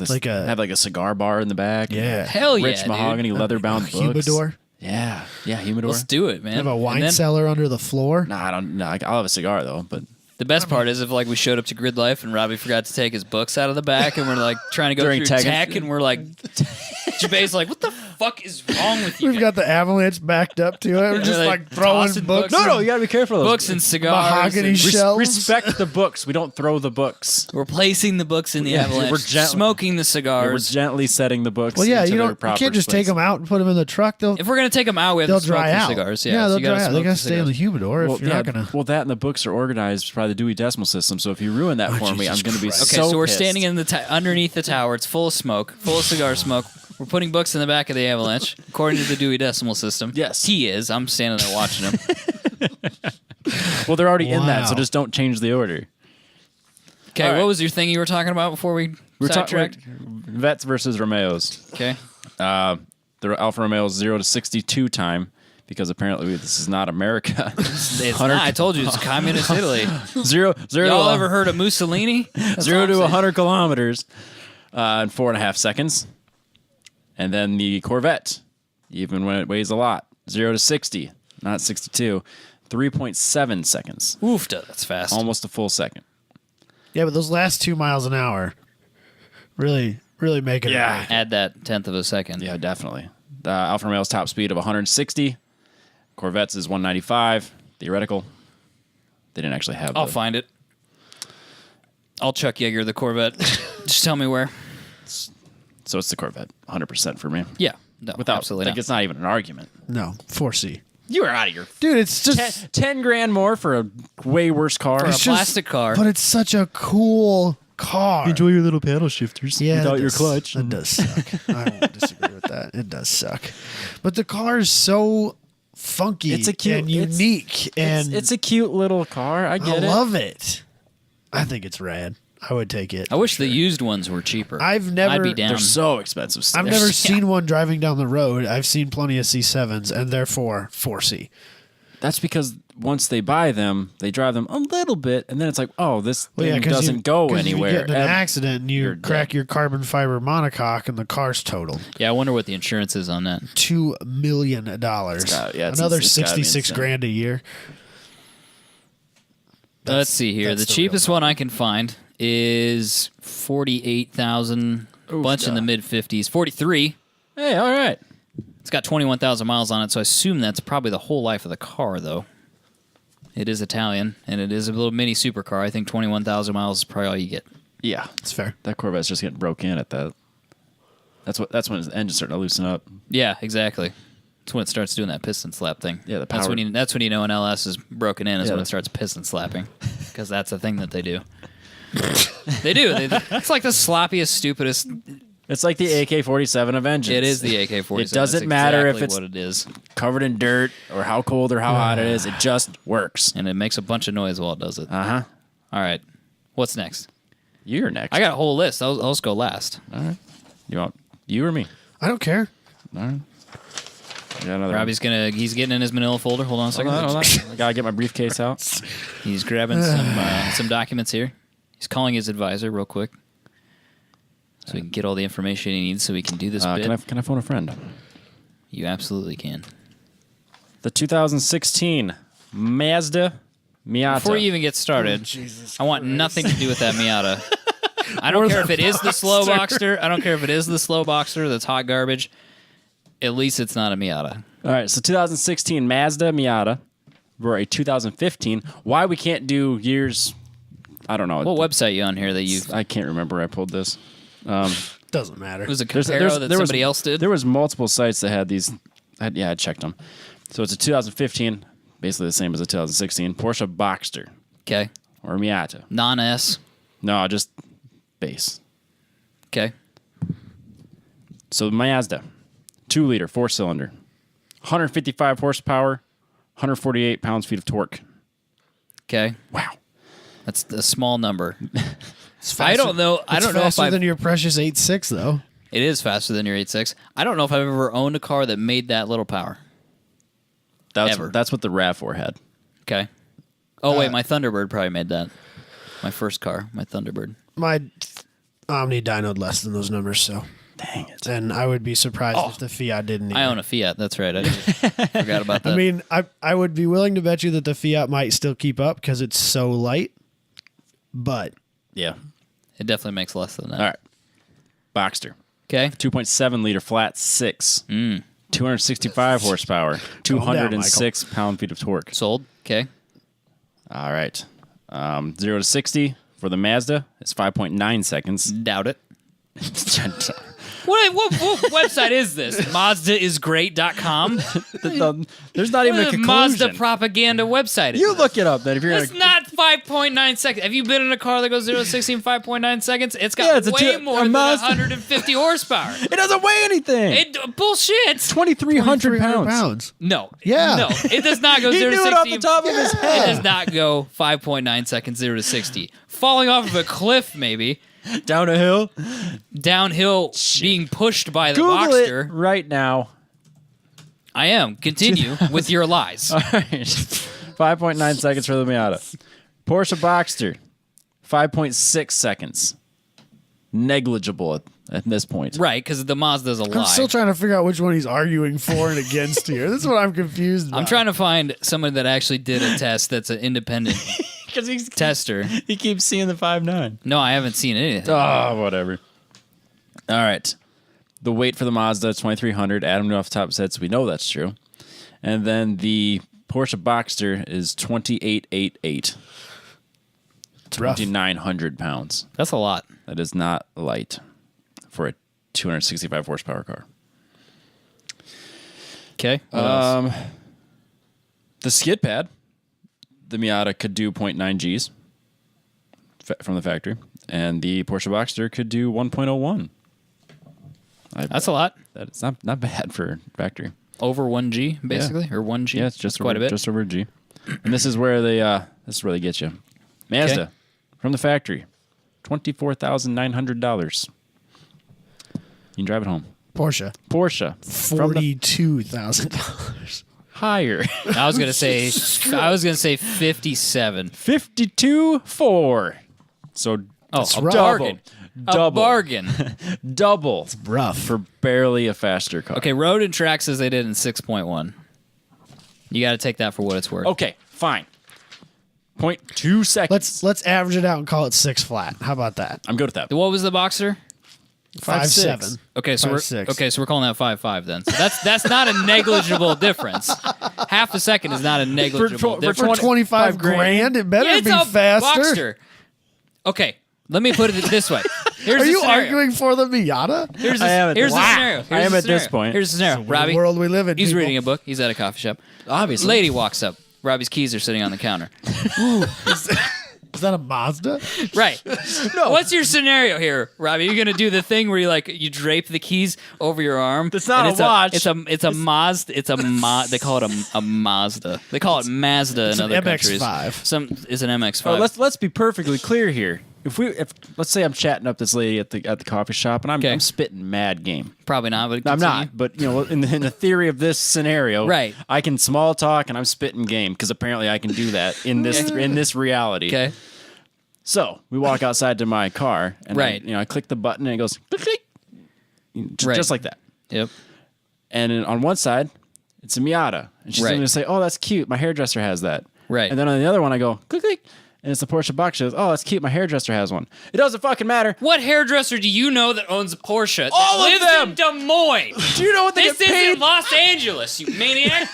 like a- have like a cigar bar in the back. Yeah. Hell yeah, Rich dude. mahogany leather bound books. Humidor. Yeah, humidor. Let's do it, man. Have a wine And then cellar under the floor. Nah, I don't. No, I'll have a cigar though. But the best part is if like we showed up to Grid Life and Robbie forgot to take his books out of the back and we're like trying to go During through tech- tech and we're like, Jabay's like, what the fuck is wrong with you? We've got the avalanche backed up to it. We're just Like, like throwing tossing books. books. you gotta be careful. Books and cigars. Mahogany and shelves. Respect the books. We don't throw the books. we're placing the books in the Yeah, avalanche. we're gent- smoking the We're cigars. gently setting the books. Well, yeah, into you their don't. You proper can't just take place. them out and put them in the truck. They'll If we're gonna take them out, we have they'll to smoke dry the out. cigars. Yeah, yeah, so they'll you gotta dry out. They smoke gotta the stay in the cigars. humidor. Well, if you're not gonna. well, that and the books are organized by the Dewey Decimal System. So if you ruin that for me, Jesus I'm going to be Christ. Okay, so we're pissed. standing in the underneath the tower. It's full of smoke, full of cigar smoke. We're putting books in the back of the avalanche, according to the Dewey Decimal System. Yes. he is. I'm standing there watching him. Well, they're already in that, Wow. so just don't change the order. Okay, All right. what was your thing you were talking about before we We're sidetracked? Vets versus Romeos. Okay, The Alfa Romeo's 0 to 62 time, because apparently this is not America. it's not. I told you it's communist Italy. zero Y'all to ever heard of Mussolini? That's 0 all I'm to saying. 100 kilometers in 4.5 seconds. And then the Corvette, even when it weighs a lot, 0 to 60, not 62, 3.7 seconds, Oof, that's fast. almost a full second. Yeah, but those last 2 miles an hour really make it. Yeah. right. Add that tenth of a second. Yeah, definitely. The Alfa Romeo's top speed of 160. Corvette's is 195. Theoretical. They didn't actually have. I'll find it. I'll Chuck Yeager the Corvette. Just tell me where. So it's the Corvette, 100% for me. Yeah, no, Without, absolutely like, not. it's not even an argument. No, 4C. You are out of your Dude, it's just 10 grand more for a way worse car. For a it's just- plastic car. But it's such a cool car. your little paddle shifters Yeah, without that your does- clutch. That does suck. I won't disagree with that. It does suck. But the car is so funky It's a cute- and it's- unique, and It's a cute little car. I get it. love it. I think it's rad. I would take it. I wish the used ones were cheaper. I've never- I'd be down. They're so expensive. Still. I've never seen one driving down the road. I've seen plenty of C7s, and therefore 4C. That's because once they buy them, they drive them a little bit, and then it's like, oh, this Well, yeah, thing 'cause doesn't you, go 'cause anywhere. If you get in an And accident and you you're crack dead. your carbon fiber monocoque, and the car's totaled. Yeah, I wonder what the insurance is on that. $2 million. yeah, it's- Another it's gotta be 66 insane. grand a year. Let's see here. that's The the cheapest real one I can find is 48,000. Bunch in the mid 50s. 43. Hey, all right. It's got 21,000 miles on it, so I assume that's probably the whole life of the car, though. It is Italian, and it is a little mini supercar. I think 21,000 miles is probably all you get. Yeah, It's fair. that Corvette's just getting broke in at that. That's when his engine's starting to loosen up. Yeah, exactly. That's when it starts doing that piston slap thing. Yeah, the that's power- when you know an LS is broken in. Is Yeah, when the- it starts piston slapping, because that's a thing that they do. They do. It's like the sloppiest, stupidest. It's like the AK-47 of engines. It is the AK-47. It doesn't That's matter if exactly it's what it is, covered in dirt or how cold or how hot it is. It just works. and it makes a bunch of noise while it does it. Uh-huh. All right, what's next? You're next. I got a whole list. I'll just go last. All right. You want you or me? I don't care. All right. You got another Robbie's he's getting in his manila folder. Hold on a second. Hold on. I gotta get my briefcase out. He's grabbing some documents here. He's calling his advisor real quick, so we can get all the information he needs, so we can do this bit. Can I phone a friend? You absolutely can. The 2016 Mazda Miata. Before you even get started, I want nothing to do with that Miata. I don't care if it is the slow Boxster. I don't care if it is the slow Boxster that's hot garbage. At least it's not a Miata. All right, so 2016 Mazda Miata for a 2015. Why we can't do years? I don't know. What website you on here that you? I can't remember. I pulled this. Doesn't matter. It was a There's- Comparo there's- that there was- somebody else did. There was multiple sites that had these. I checked them. So it's a 2015, basically the same as a 2016 Porsche Boxster Okay, or Miata. non-S. No, just base. Okay, So Mazda, 2-liter, 4-cylinder, 155 horsepower, 148 pounds-feet of torque. okay, Wow. that's a small number. It's I don't know. I It's don't know if faster I've than your precious 8.6 though. It is faster than your 8.6. I don't know if I've ever owned a car that made that little power. Ever. That's what the RAV4 had. Okay. Oh, wait, my Thunderbird probably made that. My first car, my Thunderbird. My Omni dynoed less than those numbers, so. Dang it. And I would be surprised if the Fiat didn't. I either. own a Fiat. That's right. I forgot about that. I mean, I would be willing to bet you that the Fiat might still keep up because it's so light. But Yeah. it definitely makes less than that. All right. Boxster, Okay. 2.7-liter flat 6, 265 horsepower, 206 pound-feet of torque. Sold. Okay. All right. 0 to 60 for the Mazda is 5.9 seconds. Doubt it. What website is this? MazdaIsGreat.com? There's not even a What conclusion. Mazda propaganda website is You this? look it up then if you're It's gonna. not 5.9 seconds. Have you been in a car that goes 0 to 60 in 5.9 seconds? It's got Yeah, it's a way two- more a than Mazda. 150 horsepower. It doesn't weigh anything. Bullshit. 2,300 pounds. pounds. No. Yeah. No. It does not go He 0 to knew 60. it off the top of his It head. does not go 5.9 seconds 0 to 60. Falling off of a cliff, maybe. Down a hill. Downhill, being pushed by the Google Boxster. it right now. I am. Continue with your lies. All right. 5.9 seconds for the Miata. Porsche Boxster, 5.6 seconds. Negligible at this point. Right, because the Mazda's a lie. I'm still trying to figure out which one he's arguing for and against here. This is what I'm confused about. I'm trying to find someone that actually did a test that's an independent Because tester. he keeps seeing the 5.9. No, I haven't seen anything. Oh, whatever. All right. The weight for the Mazda, 2,300. Adam knew off the top of his head, so we know that's true. And then the Porsche Boxster is 2888. It's rough. 2,900 pounds. That's a lot. That is not light for a 265 horsepower car. Okay. What else? The skid pad, the Miata could do 0.9 Gs from the factory, and the Porsche Boxster could do 1.01. That's a lot. That's not bad for factory. Over 1G, basically, or 1G. Yeah, it's just That's quite over, a bit. just over a G. And this is where they get you. Mazda Okay. from the factory, $24,900. You can drive it home. Porsche. Porsche from the $42,000. higher. I was gonna say 57. 52.4. So Oh, That's a rough. bargain. A Double. bargain. double Rough. for barely a faster car. Okay, Road and Track says they did in 6.1. You got to take that for what it's worth. Okay, fine. 0.2 seconds. Let's average it out and call it 6 flat. How about that? I'm good with that. What was the Boxer? 5.7. Okay, so 5.6. we're calling that 5.5 then. So that's not a negligible difference. Half a second is not a negligible for difference. For 25 grand, it better It's be a faster. Boxster. Okay, let me put it this way. Here's Are the you scenario. arguing for the Miata? Here's I am at here's this- the scenario. I Here's am the at this scenario. point. Here's the scenario. Robbie, The world we live in. he's people. reading a book. He's at a coffee shop. Obviously. Lady walks up. Robbie's keys are sitting on the counter. Is that a Mazda? Right. No. What's your scenario here, Robbie? You're gonna do the thing where you drape the keys over your arm. That's not and a watch. It's a Mazda. It's a They call it a Mazda. They call it Mazda in an other countries. MX-5. It's an MX-5. Oh, let's be perfectly clear here. If let's say I'm chatting up this lady at the coffee shop and I'm spitting mad game. Probably not, but I'm continue. not, but in the theory of this scenario, Right. I can small talk and I'm spitting game because apparently I can do that in this reality. Okay. So we walk outside to my car and Right. I click the button and it goes click, click, just like that. Yep. And on one side, it's a Miata, and she's Right. going to say, "Oh, that's cute. My hairdresser has that." Right. And then on the other one, I go click, click, and it's the Porsche box. She goes, "Oh, that's cute. My hairdresser has one." It doesn't fucking matter. What hairdresser do you know that owns a Porsche? All that of lives them! in Des Moines. Do you know what they This get paid? isn't Los Angeles, you maniac.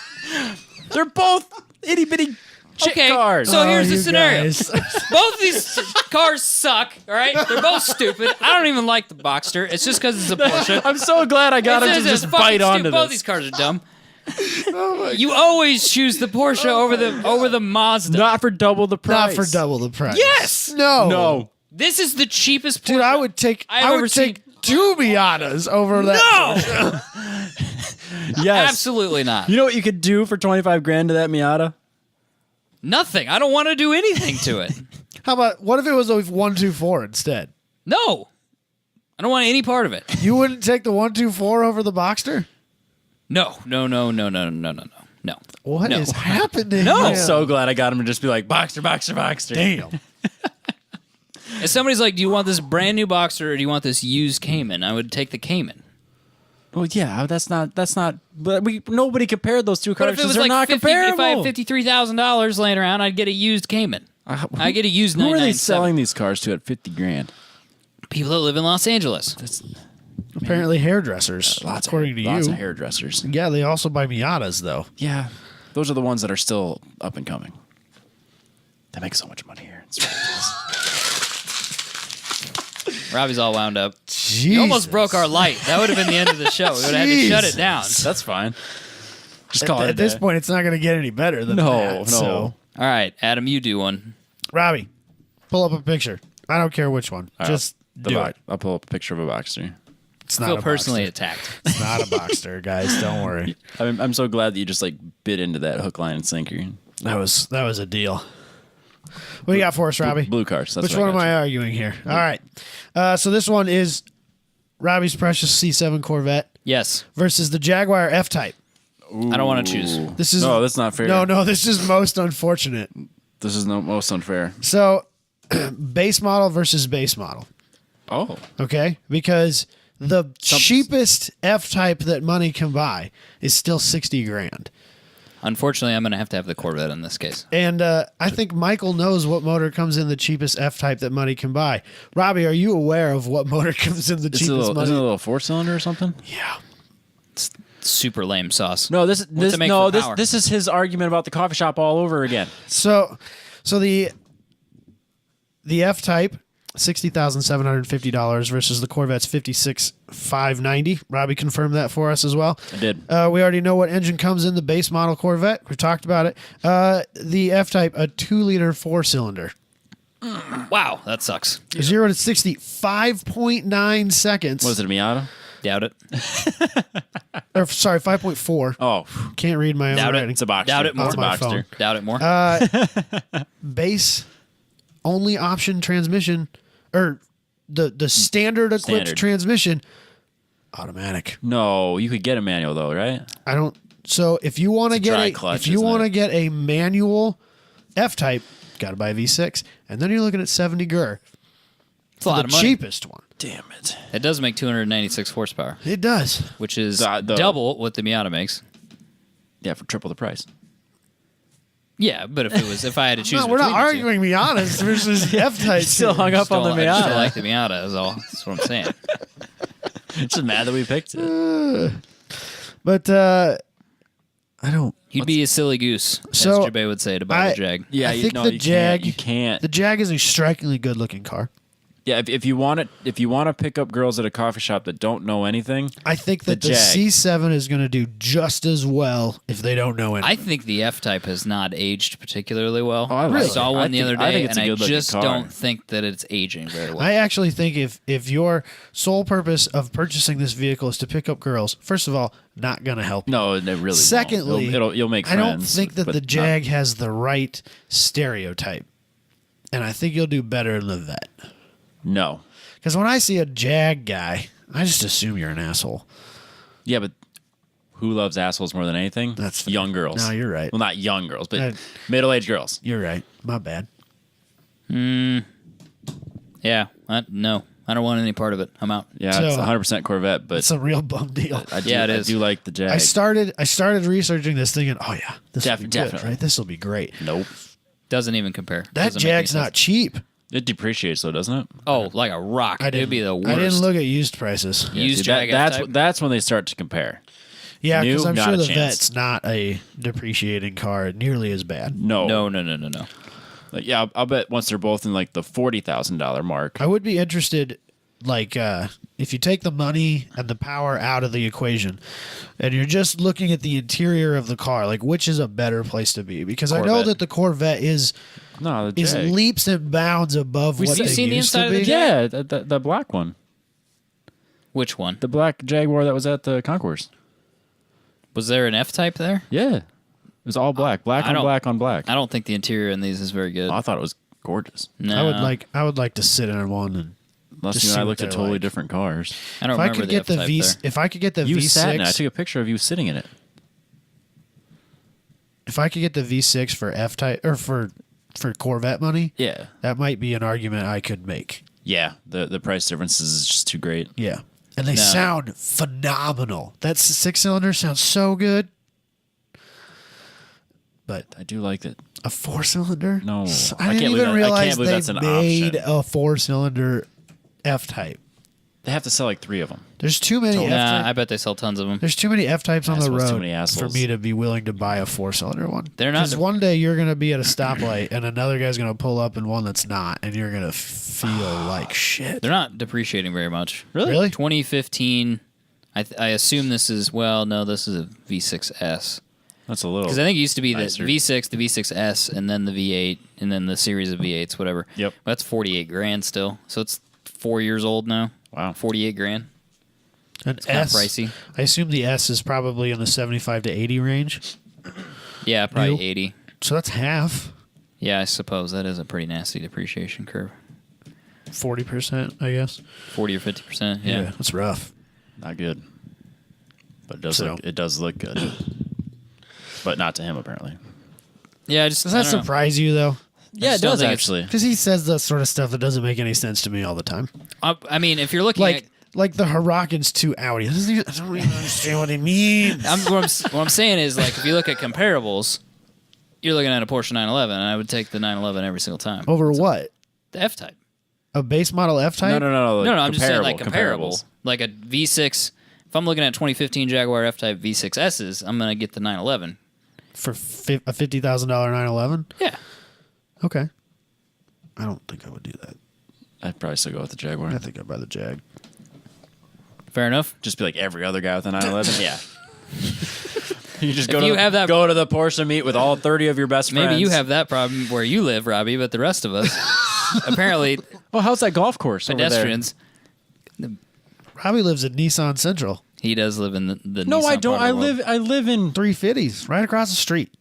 They're both itty bitty chick Okay, cars. so here's the you scenario. guys. Both of these cars suck, all right? They're both stupid. I don't even like the Boxster. It's just because it's a Porsche. I'm so glad I got him to It's just fucking bite onto stupid. Both this. these cars are dumb. You always choose the Porsche over the Mazda. Not for double the price. Not for double the price. Yes! No. No. This is the cheapest Porsche Dude, I would take I've I ever would take two Miatas over that. No! Yes. Absolutely not. You know what you could do for 25 grand to that Miata? Nothing. I don't want to do anything to it. How about what if it was a 124 instead? No. I don't want any part of it. You wouldn't take the 124 over the Boxster? No. No. What is No. happening? No. I'm so glad I got him to just be like, Boxster, Boxster, Boxster. Damn. If somebody's like, do you want this brand new Boxster or do you want this used Cayman? I would take the Cayman. Well, yeah, that's not. But nobody compared those two But cars if it because was they're like not 50, if comparable. I had $53,000 laying around, I'd get a used Cayman. I get a used Who are they 997. selling these cars to at 50 grand? People that live in Los Angeles. Apparently hairdressers, according to Lots you. of hairdressers. Yeah, they also buy Miatas though. Yeah, those are the ones that are still up and coming. They make so much money here. It's ridiculous. Robbie's all wound up. Jesus. You almost broke our light. That would have been the end of the show. We would have had to shut it down. That's fine. Just call it a At this day. point, it's not going to get any better than No, that. no. So, All right, Adam, you do one. Robbie, pull up a picture. I don't care which one. Just do it. I'll pull up a picture of a Boxster. It's I not feel a personally Boxster. attacked. It's not a Boxster, guys. Don't worry. I'm so glad that you just like bit into that hook, line, and sinker. That was a deal. What do you got for us, Robbie? Blue cars. That's Which what one am got I you. arguing here? All right. So this one is Robbie's precious C7 Corvette Yes. versus the Jaguar F-Type. I don't want to choose. This is No, that's not fair. No, this is most unfortunate. This is most unfair. So, base model versus base model. Oh, Okay, because the cheapest F-Type that money can buy is still 60 grand. Unfortunately, I'm going to have the Corvette in this case. And I think Michael knows what motor comes in the cheapest F-Type that money can buy. Robbie, are you aware of what motor comes in the it's cheapest isn't it a money? little 4-cylinder or something? Yeah. Super lame sauce. No, this it make for power? this is his argument about the coffee shop all over again. So the F-Type, $60,750 versus the Corvette's $56,590. Robbie confirmed that for us as well. I did. We already know what engine comes in the base model Corvette. We've talked about it. The F-Type, a 2-liter 4-cylinder. Wow, that sucks. 0 to 60, 5.9 seconds. What is it, a Miata? Doubt it. Or, sorry, 5.4. Oh, Can't read my own Doubt it. writing. it's a Boxster. Doubt it more. It's a On my Boxster. phone. Doubt it more. Base only option transmission, or the standard equipped Standard. transmission, automatic. No, you could get a manual though, right? I don't. So if you want to It's a get dry a, clutch, if you isn't want to it? get a manual F-Type, got to buy a V6, and then you're looking at 70 GER, It's a lot the of money. cheapest one. Damn it. It does make 296 horsepower, It does. which is The- double what the Miata makes. Yeah, for triple the price. Yeah, but if I had to choose, No, we're not between the two, arguing Miatas versus F-Type. Still hung up on the I still Miata. like the Miata. Is all. That's what I'm saying. Just mad that we picked it. But I don't. You'd be a silly goose, So, as Jabay would say, to buy the Jag. Yeah, I think no, the you Jag. Can't. You can't. The Jag is a strikingly good-looking car. Yeah, if you want to pick up girls at a coffee shop that don't know anything, I think that the Jag. C7 is going to do just as well if they don't know I anything. think the F-Type has not aged particularly well. Oh, I like I it. saw I one the think- other I think day, it's a and I good-looking just car. don't think that it's aging very well. I actually think if your sole purpose of purchasing this vehicle is to pick up girls, first of all, not going to help you. no, it really won't. Secondly, you'll make I friends. don't think that but the not- Jag has the right stereotype. And I think you'll do better in the Vet. No. Because when I see a Jag guy, I just assume you're an asshole. Yeah, but who loves assholes more than anything? That's fair. young girls. No, you're right. Well, not young girls, but Uh, middle-aged girls. You're right. My bad. Yeah, no, I don't want any part of it. I'm out. Yeah, So- it's 100% Corvette, but It's a real bum deal. I do, Yeah, it is. I do like the Jag. I started researching this thing and oh yeah, this will be good, Definitely. right? This will be great. Nope. Doesn't even compare. That Doesn't make any Jag's sense. not cheap. It depreciates though, doesn't it? Oh, like a rock. It'd be the worst. I didn't look at used prices. Used See, that- Jag that's F-Type? that's when they start to compare. Yeah, because New, I'm not sure a the chance. Vet's not a depreciating car nearly as bad. No. No. Like, yeah, I'll bet once they're both in like the $40,000 mark. I would be interested, like, if you take the money and the power out of the equation, and you're just looking at the interior of the car, like, which is a better place to be? Because I know Corvette. that the Corvette is No, the Jag. leaps and bounds above what you they seen the used inside to of the be. Jag? Yeah, the black one. Which one? The black Jaguar that was at the concourse. Was there an F-Type there? Yeah. It was all black. Black I on don't- black on black. I don't think the interior in these is very good. Oh, I thought it was gorgeous. No, I would like to sit in one and Unless Just you and see I what looked at they're totally like. different cars. I don't if I remember could the get the F-Type V, there. if I could get the You V6, sat in it. I took a picture of you sitting in it. if I could get the V6 for F type or for Corvette money, Yeah. that might be an argument I could make. Yeah. The price differences is just too great. Yeah, and they No. sound phenomenal. That 6-cylinder sounds so good, but I do like it. a 4-cylinder? No. I I didn't can't believe even that- I realize can't believe they that's an made option. a 4-cylinder F type. They have to sell like 3 of them. There's too many F Nah, types. I bet they sell tons of them. There's too many F types on I the suppose too road many for assholes. me to be willing to buy a 4-cylinder one. They're not Because one day you're going to be at a stoplight and another guy's going to pull up in one that's not, and you're going to feel like shit. They're not depreciating very much. Really? 2015. I assume this is this is a V6S. That's a little. Because I think it used to be the nicer. V6, the V6S, and then the V8, and then the series of V8s, whatever. Yep. That's 48 grand still. So it's 4 years old now. Wow. 48 grand. An Kind of S, pricey. I assume the S is probably in the 75 to 80 range. Yeah, probably New. 80. So that's half, Yeah, I suppose that is a pretty nasty depreciation curve. 40%, I guess. 40 or 50%. Yeah. That's rough. Not good. But So- it does look good. But not to him apparently. Yeah, I just. Does I that don't know. surprise you, though? Yeah, it Just don't does think actually. Because he says that sort of stuff that doesn't make any sense to me all the time. I mean, if you're looking Like the Huracan's 2 Audi. I don't even understand what he means. what I'm saying is, like, if you look at comparables, you're looking at a Porsche 911, and I would take the 911 every single time. Over what? The F-Type. A base model F type? No. No, I'm just saying, like, comparable. comparables. Like a V6. If I'm looking at 2015 Jaguar F-Type V6Ss, I'm going to get the 911. For a $50,000 911? Yeah. Okay. I don't think I would do that. I'd probably still go with the Jaguar. I think I'd buy the Jag. Fair enough. Just be like every other guy with a 911. Yeah. You just If you have that- go to the Porsche meet with all 30 of your best friends. Maybe you have that problem where you live, Robbie, but the rest of us, apparently, Oh, how's that golf course over there? pedestrians. Robbie lives in Nissan Central. He does live in the No, Nissan I don't. part of the world. I live in. 350s, right across the street.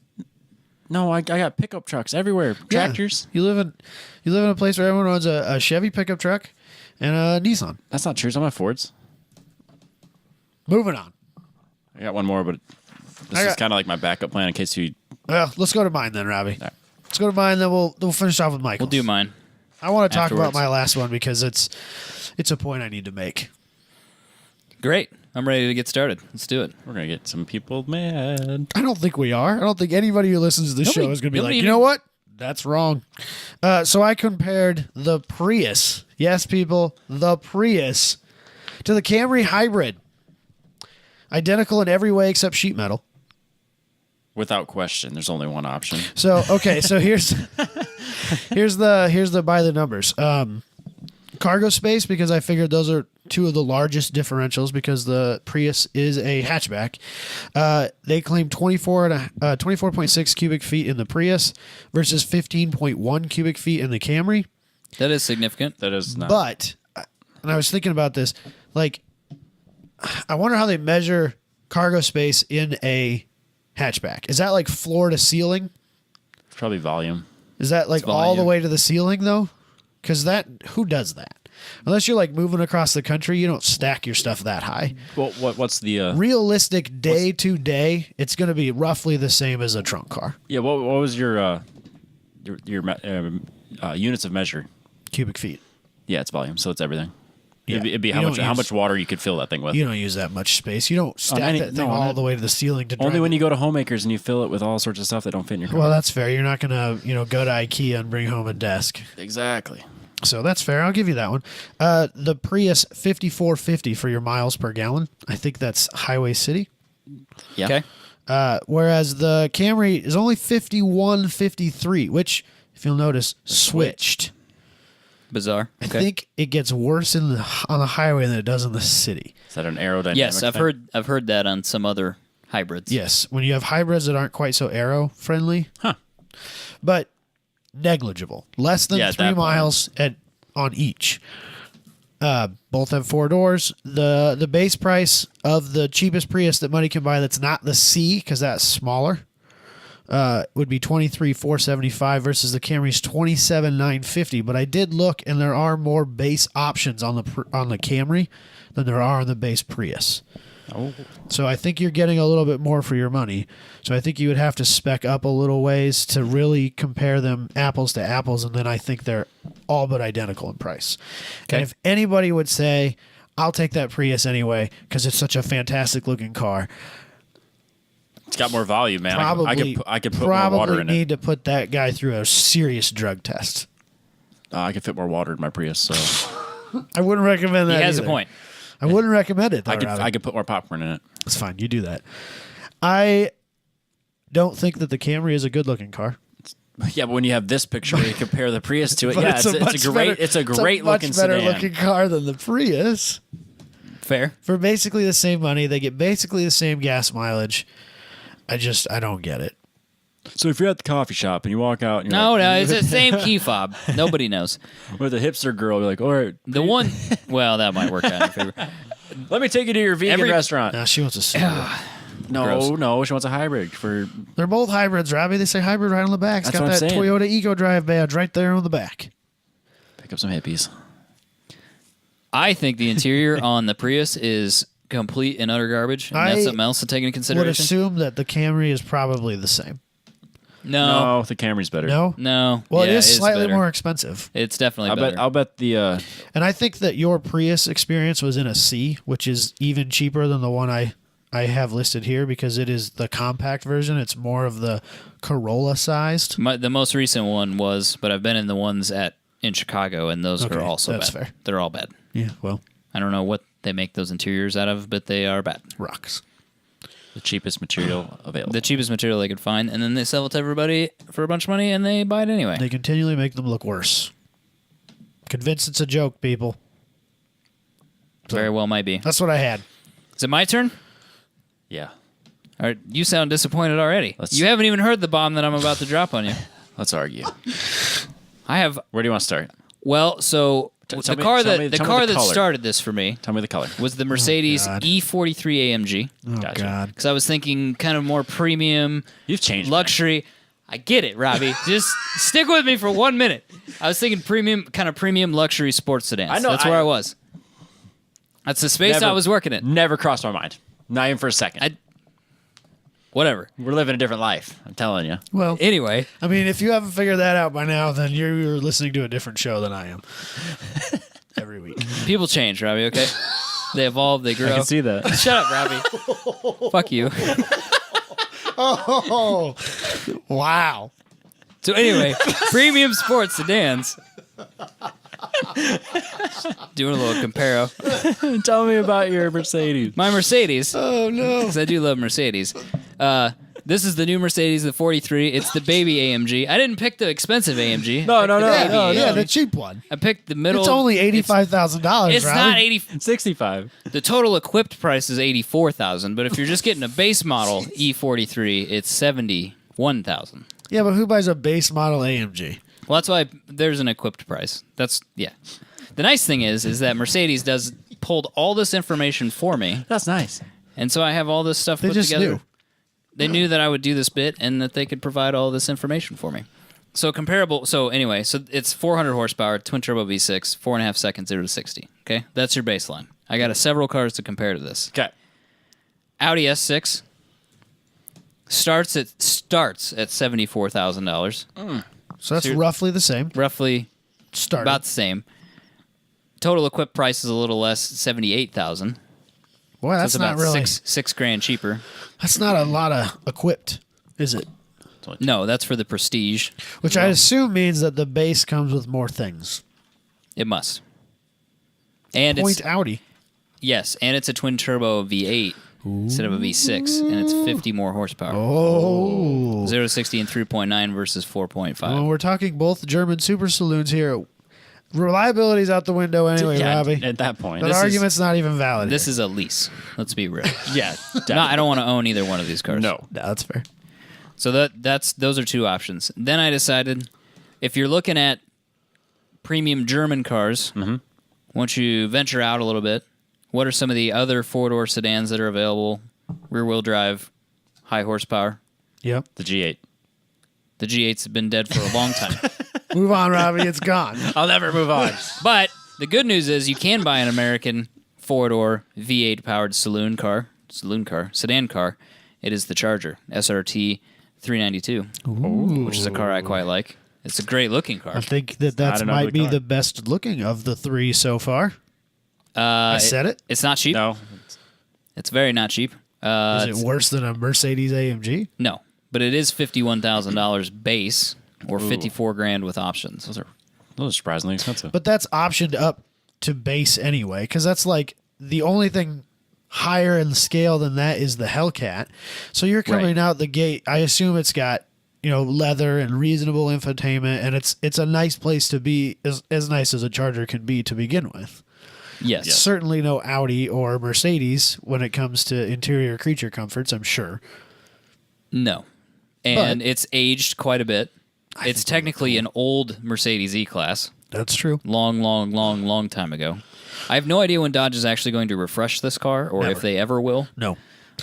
No, I got pickup trucks everywhere. Yeah. Tractors. You live in a place where everyone owns a Chevy pickup truck and a Nissan. That's not true. Some have Fords. Moving on. I got one more, but this I is got- kind of like my backup plan in case you. Well, let's go to mine then, Robbie. right. Let's go to mine, then we'll finish off with Michael. We'll do mine. I want to talk about afterwards. my last one because it's a point I need to make. Great. I'm ready to get started. Let's do it. We're gonna get some people mad. I don't think we are. I don't think anybody who listens to this Nobody- show is going to be like, nobody you know what? That's wrong. So I compared the Prius. Yes, people, the Prius to the Camry Hybrid. Identical in every way except sheet metal. Without question, there's only one option. So okay, so here's the by the numbers. cargo space because I figured those are two of the largest differentials because the Prius is a hatchback. They claim 24.6 cubic feet in the Prius versus 15.1 cubic feet in the Camry. That is significant. That is not. But, and I was thinking about this, like, I wonder how they measure cargo space in a hatchback. Is that like floor to ceiling? Probably volume. Is that like all the way to the ceiling though? Because who does that? Unless you're like moving across the country, you don't stack your stuff that high. Well, what's the Realistic day to day, it's going to be roughly the same as a trunk car. yeah? What was your units of measure? Cubic feet. Yeah, it's volume, so it's everything. Yeah. It'd be You how don't much use- water you could fill that thing with. You don't use that much space. You don't stack any- that thing no, on all that- the way to the ceiling to Only drive when it. you go to Homemakers and you fill it with all sorts of stuff that don't fit in your car. Well, that's fair. You're not going to, go to IKEA and bring home a desk. exactly. So that's fair. I'll give you that one. The Prius 5450 for your miles per gallon. I think that's highway city. Yeah. Okay. Whereas the Camry is only 5153, which, if you'll notice, switched. Bizarre. I Okay. think it gets worse on the highway than it does in the city. Is that an aerodynamic? Yes, I've thing? heard that on some other hybrids. Yes, when you have hybrids that aren't quite so aero friendly, Huh. but negligible, less than Yeah, at 3 that point. miles on each. Both have 4 doors. The base price of the cheapest Prius that money can buy that's not the C, because that's smaller, would be $23,475 versus the Camry's $27,950. But I did look, and there are more base options on the Camry than there are on the base Prius. Oh. So I think you're getting a little bit more for your money. So I think you would have to spec up a little ways to really compare them apples to apples, and then I think they're all but identical in price. Okay. And if anybody would say, I'll take that Prius anyway because it's such a fantastic looking car, It's got more volume, man. probably I could put more water probably in it. need to put that guy through a serious drug test. I could fit more water in my Prius, so I wouldn't recommend He that. has either. a point. I wouldn't recommend it. Though, I could put more popcorn in it. It's fine. You do that. I don't think that the Camry is a good looking car. Yeah, but when you have this picture where you compare the Prius to it, But yeah, it's a great much looking better sedan. looking car than the Prius. Fair. For basically the same money, they get basically the same gas mileage. I don't get it. So if you're at the coffee shop and you walk out and you're No, like, no, it's the same key fob. Nobody knows. with a hipster girl, you're like, all right, The one, well, that might work out in your favor. let me take you to your vegan restaurant. Now she wants a Subaru. Gross. No, she wants a hybrid for. They're both hybrids, Robbie. They say hybrid right on the back. It's That's got what I'm that saying. Toyota Eco Drive badge right there on the back. Pick up some hippies. I think the interior on the Prius is complete and utter garbage. And I that's something else to take into Would consideration. assume that the Camry is probably the same. No. No, the Camry's better. No? No. Well, Yeah, it is slightly better. more expensive. It's definitely I'll better. bet the. And I think that your Prius experience was in a C, which is even cheaper than the one I have listed here because it is the compact version. It's more of the Corolla sized. The most recent one was, but I've been in the ones in Chicago, and those Okay, are also that's bad. fair. They're all bad. Yeah, well, I don't know what they make those interiors out of, but they are bad. rocks. The cheapest material available. The cheapest material they could find, and then they sell it to everybody for a bunch of money, and they buy it anyway. They continually make them look worse. Convinced it's a joke, people. Very well might be. That's what I had. Is it my turn? Yeah. All right, you sound disappointed already. Let's- You haven't even heard the bomb that I'm about to drop on you. Let's argue. I have. Where do you want to start? Well, so Tell the me- car tell that me- the tell me car the that color. started this for me Tell me the color. was the Mercedes God. E43 AMG. Oh, Gotcha. God. Because I was thinking kind of more premium, You've changed. luxury. I get it, Robbie. Just stick with me for 1 minute. I was thinking premium luxury sports sedans. I know, That's where I was. That's the space Never- I was working in. Never crossed my mind. Not even for a second. Whatever. We're living a different life. I'm telling you. Well, Anyway, I mean, if you haven't figured that out by now, then you're listening to a different show than I am. Every week. people change, Robbie, okay? They evolve, they grow. I can see that. Shut up, Robbie. Fuck you. Oh, wow. So anyway, premium sports sedans. Doing a little comparo. Tell me about your Mercedes. My Mercedes, Oh, no. because I do love Mercedes. The This is the new Mercedes, the 43. It's the baby AMG. I didn't pick the expensive AMG. No, no, no, I picked the no, baby no. Yeah, AMG. the cheap one. I picked the middle. It's only $85,000. It's not 80. 65. The total equipped price is 84,000. But if you're just getting a base model E43, it's 71,000. Yeah, but who buys a base model AMG? Well, that's why there's an equipped price. Yeah. The nice thing is that Mercedes pulled all this information for me, That's nice. and so I have all this stuff They put just together. knew. They knew that I would do this bit and that they could provide all this information for me. So comparable. So anyway, so it's 400 horsepower, twin turbo V6, 4.5 seconds, 0 to 60. Okay, that's your baseline. I got several cars to compare to this. Okay. Audi S6 starts at $74,000, So that's So you're- roughly the same. roughly Start. about the same. Total equipped price is a little less, 78,000. Boy, So that's it's not about really. six grand cheaper. That's not a lot of equipped, is it? No, that's for the Prestige. Which I assume means that the base comes with more things. It must. And Point it's Audi. yes, and it's a twin turbo V8 instead of a V6, and it's 50 more horsepower. Oh. 0 to 60 in 3.9 versus 4.5. Well, we're talking both German super saloons here. Reliability's out the window anyway, Yeah, Robbie. at that point. That this is- argument's not even valid. This here. is a lease. Let's be real. Yeah. No, I don't want to own either one of these cars. No. No, that's fair. So that's those are two options. Then I decided if you're looking at premium German cars, once you venture out a little bit, what are some of the other four-door sedans that are available? Rear-wheel drive, high horsepower. Yep. The G8. The G8's been dead for a long time. Move on, Robbie. It's gone. I'll never move on. But the good news is you can buy an American four-door V8 powered sedan car. It is the Charger SRT 392, which is a car I quite like. It's a great looking car. I think that not that an might ugly be car. the best looking of the three so far. I said it. It's not cheap. No. It's very not cheap. Is It's- it worse than a Mercedes AMG? no, but it is $51,000 base or 54 grand with options. Those are surprisingly expensive. But that's optioned up to base anyway, because that's like the only thing higher in scale than that is the Hellcat. So you're coming out the gate. I assume it's got leather and reasonable infotainment, and it's a nice place to be, as nice as a Charger can be to begin with. Yes. Certainly no Audi or Mercedes when it comes to interior creature comforts, I'm sure. No. And But- it's aged quite a bit. It's technically an old Mercedes E-Class. That's true. Long time ago. I have no idea when Dodge is actually going to refresh this car, or Never. if they ever will, No.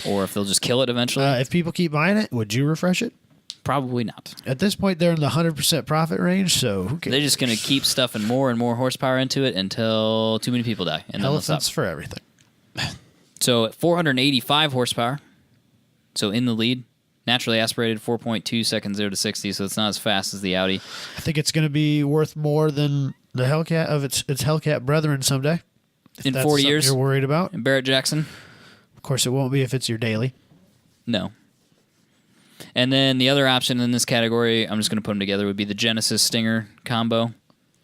or if they'll just kill it eventually. If people keep buying it, would you refresh it? Probably not. At this point, they're in the 100% profit range, so who cares? They're just going to keep stuffing more and more horsepower into it until too many people die, and then they'll stop. Elephants for everything. So at 485 horsepower, so in the lead, naturally aspirated 4.2 seconds 0 to 60, so it's not as fast as the Audi. I think it's going to be worth more than the Hellcat of its Hellcat brethren someday. If In that's 40 something years? you're worried about. And Barrett Jackson? Of course, it won't be if it's your daily. No. And then the other option in this category, I'm just going to put them together, would be the Genesis Stinger combo.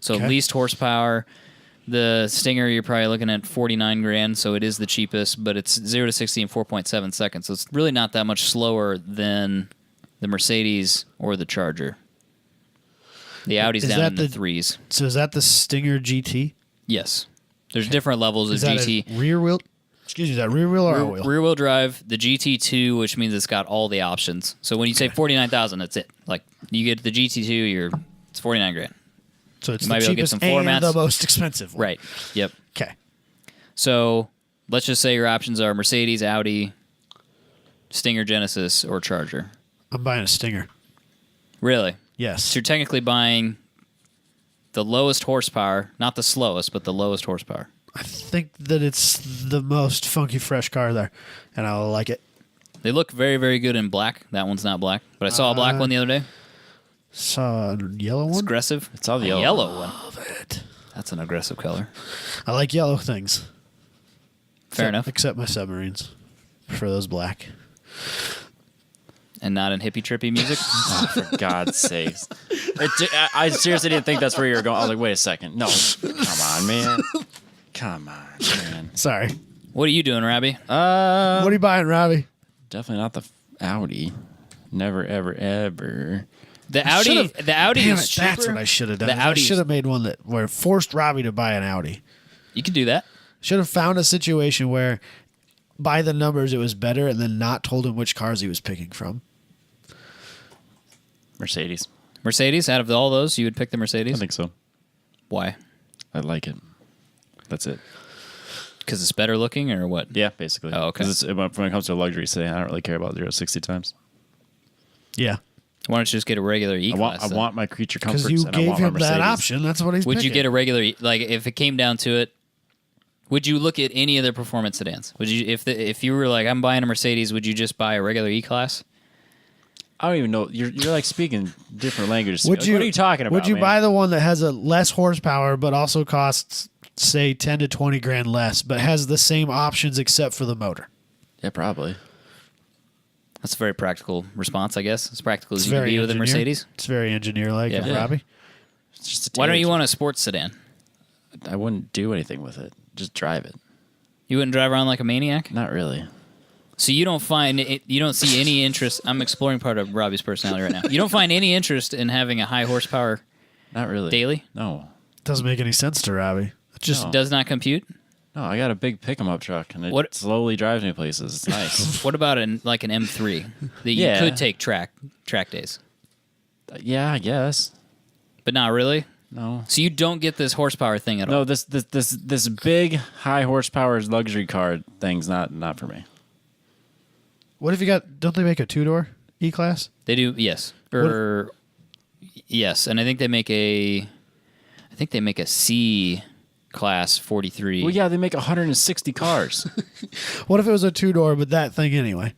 So Okay. least horsepower. The Stinger, you're probably looking at 49 grand, so it is the cheapest, but it's 0 to 60 in 4.7 seconds. So it's really not that much slower than the Mercedes or the Charger. The Audi's Is down that in the the- threes. So is that the Stinger GT? Yes. There's different levels Is of that GT. a rear wheel? Excuse me, is that rear wheel or all wheel? Rear wheel drive, the GT2, which means it's got all the options. So when you say 49,000, that's it. Like you get the GT2, it's 49 grand. So it's You the might be able to get cheapest some floor and mats. the most expensive one. Right. Yep. Okay. So let's just say your options are Mercedes, Audi, Stinger, Genesis, or Charger. I'm buying a Stinger. Really? Yes. So you're technically buying the lowest horsepower, not the slowest, but the lowest horsepower. I think that it's the most funky fresh car there, and I like it. They look very, very good in black. That one's not black, but I saw a black one the other day. Saw a yellow It's one. aggressive. It's all the A yellow. yellow one. Love it. That's an aggressive color. I like yellow things. Fair enough. Except my submarines. For those black. And not in hippie trippy music. Oh, for God's sakes. I seriously didn't think that's where you were going. I was like, wait a second. No. Come on, man. Come on, man. Sorry. What are you doing, Robbie? What are you buying, Robbie? Definitely not the Audi. Never, ever, ever. The Audi Damn is it, cheaper. that's what I should have done. The I Audi should have made one that where forced Robbie to buy an Audi. You can do that. Should have found a situation where, by the numbers, it was better, and then not told him which cars he was picking from. Mercedes. Mercedes, out of all those, you would pick the I Mercedes? think so. Why? I like it. That's it. Because it's better looking or what? Yeah, basically. Oh, okay. Because when it comes to luxury, say I don't really care about 0 to 60 times. Yeah, Why don't you just get a regular I E-Class? want my creature comforts. because you and I gave want my him that Mercedes. option. That's what he's Would picking. you get a regular, like if it came down to it, would you look at any other performance sedans? Would you, if you were like, I'm buying a Mercedes, would you just buy a regular E-Class? I don't even know. You're like speaking different languages. Would Like, you? what are you talking about? Would you man? buy the one that has a less horsepower but also costs, say, 10 to 20 grand less, but has the same options except for the motor? Yeah, probably. That's a very practical response, I guess. As practical as It's you can very be with a engineer. Mercedes. It's very engineer-like Yeah. of Yeah. Robbie. It's just a Why don't teenage- you want a sports sedan? I wouldn't do anything with it. Just drive it. You wouldn't drive around like a maniac? Not really. So you don't find it, you don't see any interest. I'm exploring part of Robbie's personality right now. You don't find any interest in having a high horsepower Not really. daily? No. Doesn't make any sense to Robbie. It just No. Does not compute? No, I got a big pick-em-up truck, and it What- slowly drives me places. It's nice. What about like an M3 that you Yeah. could take track days, Yeah, I guess. but not really? No. So you don't get this horsepower thing at all? No, this big high horsepower luxury car thing's not for me. what if you got? Don't they make a 2-door E-Class? They do, yes. Or yes, and I think they make a C class 43. Well, yeah, they make 160 cars. What if it was a 2-door but that thing anyway?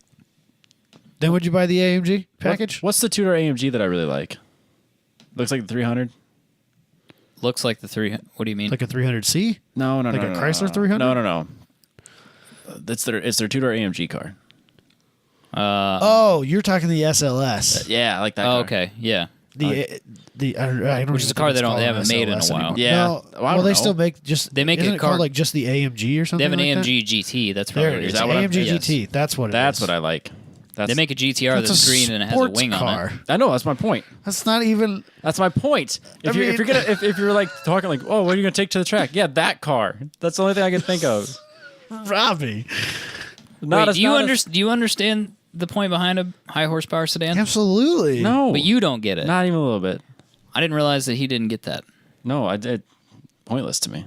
Then would you buy the AMG package? What's the two-door AMG that I really like? Looks like the 300. Looks like the 3. What do you mean? Like a 300C? No, Like no, a no, Chrysler no. 300? No. It's their two-door AMG car. Oh, you're talking the SLS. Yeah, I like that. Oh, car. okay, yeah. I don't Which is even a car think they it's don't- called they an haven't made in a SLS while. anymore. Yeah. No, Well, I well, don't they know. still make just. They make isn't a it car- called like just the AMG or They something. have an like AMG GT. That's That? There probably it is. Is that what I'm- AMG yes. GT. That's what it That's is. what I like. That's They make a GTR That's that's a green and it has a sports wing car. on it. I know. That's my point. That's not even. That's my point. If I you're mean- if you're like talking like, oh, what are you gonna take to the track? Yeah, that car. That's the only thing I can think of. Robbie. Not Wait, as do you not as- do you understand the point behind a high horsepower sedan? Absolutely. No, But you don't get it. not even a little bit. I didn't realize that he didn't get that. No, I did. Pointless to me.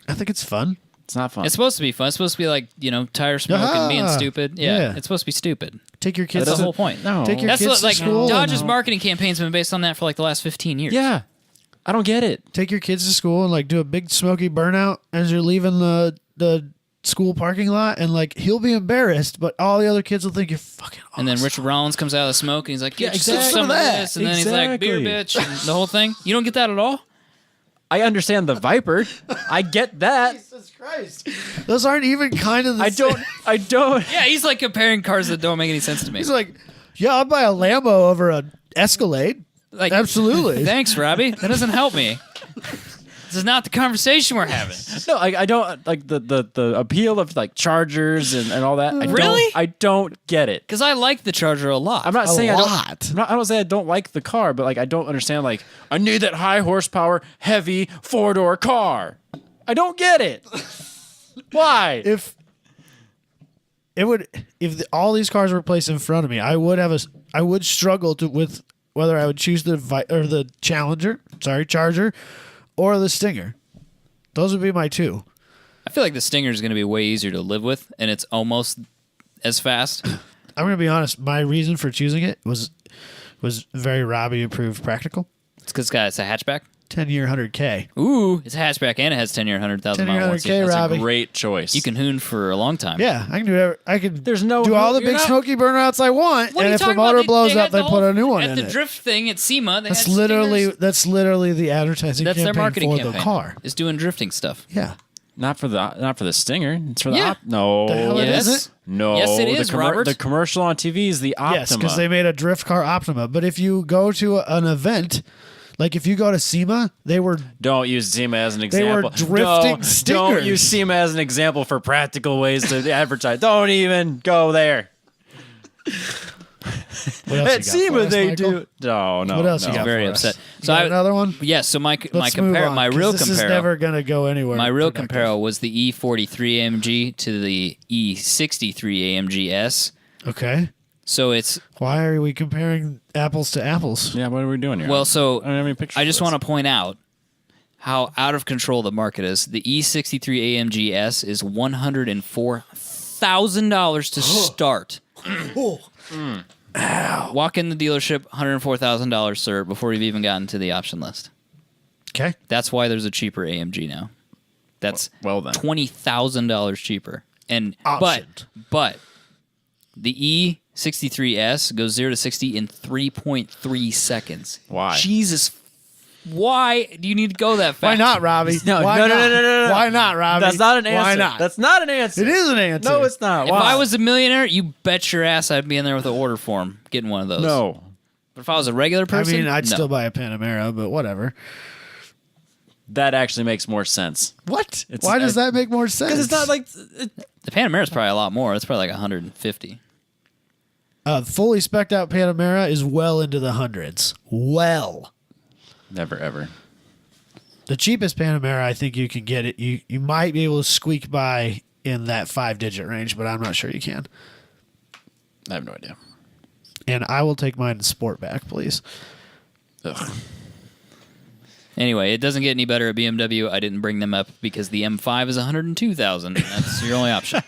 I think it's fun. It's not fun. It's supposed to be fun. It's supposed to be like, tire smoking, being Ah, stupid. yeah. Yeah, it's supposed to be stupid. Take your kids. That's the to- whole point. no. Take your That's kids what to like school. Dodge's and- marketing campaign's been based on that for like the last 15 years. Yeah, I don't get it. Take your kids to school and like do a big smoky burnout as you're leaving the school parking lot, and like he'll be embarrassed, but all the other kids will think you're fucking awesome. And then Richard Rollins comes out of the smoke and he's like, Yeah, "Get yourself exactly. some of that. this," and then he's like, "Beer Exactly. bitch," and the whole thing. You don't get that at all. I understand the Viper. I get that. Jesus Christ. Those aren't even kind of the same. I don't. Yeah, he's like comparing cars that don't make any sense to me. He's like, yeah, I'll buy a Lambo over a Escalade. Like, Absolutely. thanks, Robbie. That doesn't help me. This is not the conversation we're having. No, I don't like the appeal of like Chargers and all that. Really? I don't get it. Because I like the Charger a lot. I'm not A saying lot. I don't say I don't like the car, but like I don't understand. Like I need that high horsepower, heavy 4-door car. I don't get it. Why? If all these cars were placed in front of me, I would struggle with whether I would choose the Charger, or the Stinger. Those would be my two. I feel like the Stinger is going to be way easier to live with, and it's almost as fast. I'm going to be honest. My reason for choosing it was very Robbie approved practical. It's because it's a hatchback. 10-year 100K. Ooh, it's a hatchback and it has 10-year, 100,000 10-year mile warranty. 100K, That's a Robbie. Great choice. You can hoon for a long time. Yeah, I can do whatever. I can. There's no- do all the you're big not- smoky burnouts I want, What are and you if the talking motor about? blows had up, they the put whole- a new one at in the it. drift thing at SEMA. That's literally the advertising That's their campaign marketing for campaign. the car. Is doing drifting stuff. Yeah. not for the Stinger. It's for the Yeah. no. The hell it Yes. isn't? No. Yes, it the is, Robert. The commercial on TV is the Optima. Yes, because they made a drift car Optima. But if you go to an event, like if you go to SEMA, they were Don't use SEMA as an They were example. drifting Don't Stingers. use SEMA as an example for practical ways to advertise. Don't even go there. What else At you got for SEMA us, they Michael? do. No, no. What else no. you got Very for us? upset. You So got I- another one. Yes. So my Let's move on, my 'cause real this is comparo. never gonna go anywhere. My real productive. comparo was the E43 AMG to the E63 AMG S. Okay. So it's Why are we comparing apples to apples? Yeah, what are we doing here? well. So I don't have any pictures. I just want to point out how out of control the market is. The E63 AMG S is $104,000 to start. Walk in the dealership, $104,000, sir, before you've even gotten to the option list. Okay. That's why there's a cheaper AMG now. That's Well then. $20,000 cheaper. And Optioned. but the E63S goes 0 to 60 in 3.3 seconds. Why? Jesus. Why do you need to go that fast? Why not, Robbie? No, Why no, not? no, no, no, no. Why not, Robbie? That's not an answer. Why not? That's not an answer. It is an answer. No, it's not. If Why? I was a millionaire, you bet your ass I'd be in there with an order form getting one of those. No. But if I was a regular I person, mean, I'd no. still buy a Panamera, but whatever. That actually makes more sense. What? It's- Why does that make more sense? Because it's not like The Panamera's probably a lot more. It's probably like 150. Fully spec'd out Panamera is well into the hundreds. Well. Never ever. The cheapest Panamera I think you can get it. You might be able to squeak by in that 5-digit range, but I'm not sure you can. I have no idea. And I will take mine in Sportback, please. Ugh. Anyway, it doesn't get any better at BMW. I didn't bring them up because the M5 is 102,000. That's your only option.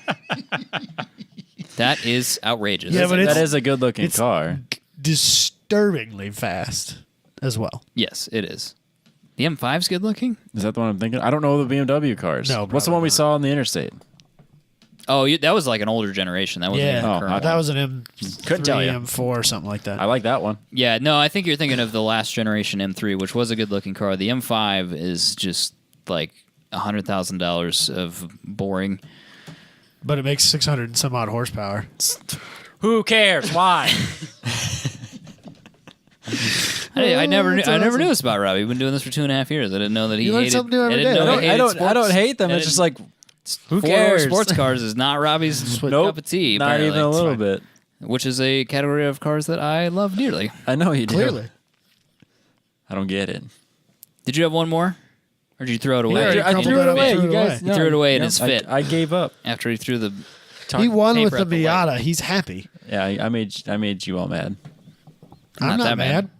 That is outrageous. Yeah, but That it's- is a good looking it's- car. Disturbingly fast as well. Yes, it is. The M5's good looking. Is that the one I'm thinking? I don't know the BMW cars. No, What's the probably one we not. saw on the interstate? Oh, that was like an older generation. That wasn't even Oh, current. That was an M3, Couldn't tell ya. M4 or something like that. I like that one. Yeah, no, I think you're thinking of the last generation M3, which was a good looking car. The M5 is just like $100,000 of boring. But it makes 600 and some odd horsepower. Who cares? Why? I never knew. that's I never awesome. knew this about Robbie. We've been doing this for 2.5 years. I didn't know that he You learn hated. something new every I didn't day. know I he don't- hated I sports. don't hate them. I It's just didn't- like who Four cares? sports cars is not Robbie's cup Nope. of tea. Not apparently. even a little bit. Which is a category of cars that I love dearly. I know you do. Clearly. I don't get it. Did you have one more, or did you throw it away? already I crumpled threw that it up and away. threw You it guys away. He threw it away in Yep. his fit I gave up. after he threw the. He won with paper the up away. Miata. He's happy. Yeah, I made you all mad. I'm Not not that mad. bad.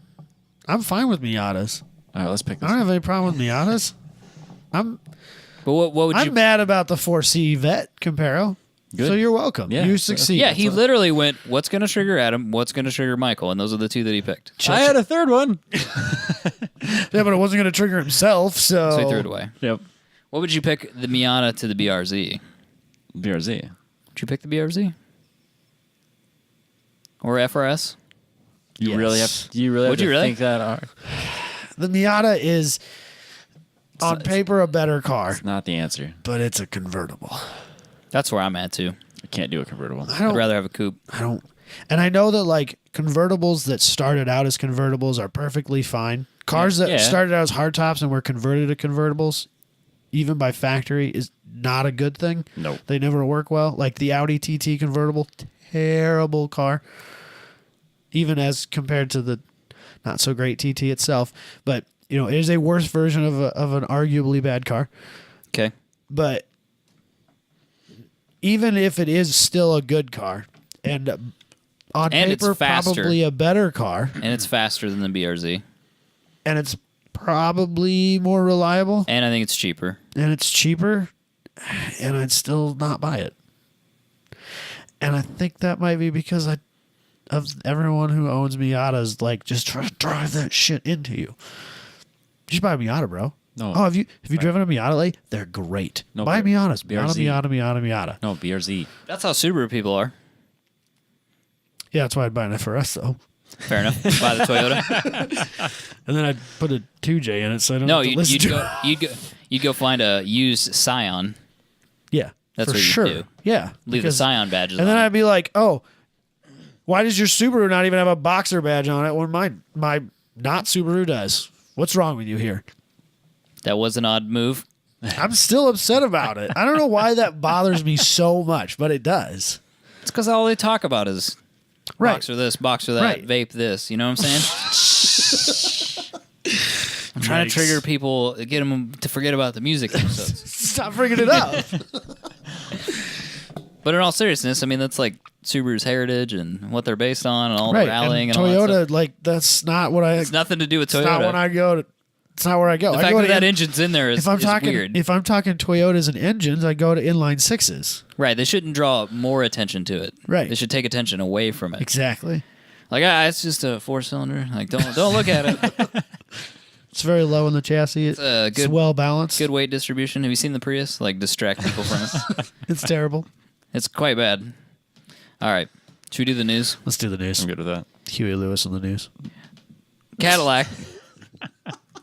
I'm fine with Miatas. All right, let's pick I this. don't have any problem with Miatas. I'm But what would you? mad about the 4C Vet Comparo. Good. So you're welcome. Yeah. You succeed. Yeah, he literally went. What's going to trigger Adam? What's going to trigger Michael? And those are the two that he picked. I had a third one. Yeah, but it wasn't going to trigger himself, so. So he threw it away. Yep. What would you pick? The Miata to the BRZ? BRZ. Would you pick the BRZ or FRS? You Yes. really have. You really have Would to you really? think that hard. The Miata is, on paper, a better car, Not the answer. but it's a convertible. That's where I'm at too. I can't do a convertible. I I'd don't. rather have a coupe. I don't. And I know that like convertibles that started out as convertibles are perfectly fine. Cars that Yeah. started out as hardtops and were converted to convertibles, even by factory, is not a good thing. Nope. They never work well. Like the Audi TT convertible, terrible car. Even as compared to the not so great TT itself, but you know, it is a worse version of an arguably bad car. Okay. But even if it is still a good car and on And it's paper faster. probably a better car And it's faster than the BRZ. and it's probably more reliable And I think it's cheaper. and it's cheaper and I'd still not buy it. And I think that might be because of everyone who owns Miatas like just try to drive that shit into you. You should buy a Miata, bro. No. Oh, have you driven a Miata lately? They're great. No, buy Miatas. BRZ. Miata. No, BRZ. That's how Subaru people are. Yeah, that's why I'd buy an FRS though. Fair enough. Buy the Toyota. And then I'd put a 2J in it so I don't No, have to listen you'd go find a used Scion. Yeah, That's for what you'd sure. do. Yeah. Leave because- the Scion badges And then on. I'd be like, oh, why does your Subaru not even have a Boxer badge on it when my not Subaru does? What's wrong with you here? That was an odd move. I'm still upset about it. I don't know why that bothers me so much, but it does. It's because all they talk about is Right. Boxer this, boxer that, Right. vape this. You know what I'm saying? I'm trying Nice. to trigger people, get them to forget about the music episodes. Stop bringing it up. But in all seriousness, I mean, that's like Subaru's heritage and what they're based on and all Right. the rallying and, And all that stuff. Toyota, like, that's not what I. It's nothing to do with It's Toyota. not when I go to. It's not where I go. the I fact go that to that engine's in there is, if I'm is talking weird. if I'm talking Toyotas and engines, I go to inline sixes. Right. They shouldn't draw more attention to it. Right. They should take attention away from it. Exactly. Like, it's just a 4-cylinder. Like, don't look at it. It's very low in the chassis. It's, good- well balanced. Good weight distribution. Have you seen the Prius? Like, distract people from it. It's terrible. It's quite bad. All right. Should we do the news? Let's do the news. I'm good with that. Huey Lewis on the news. Cadillac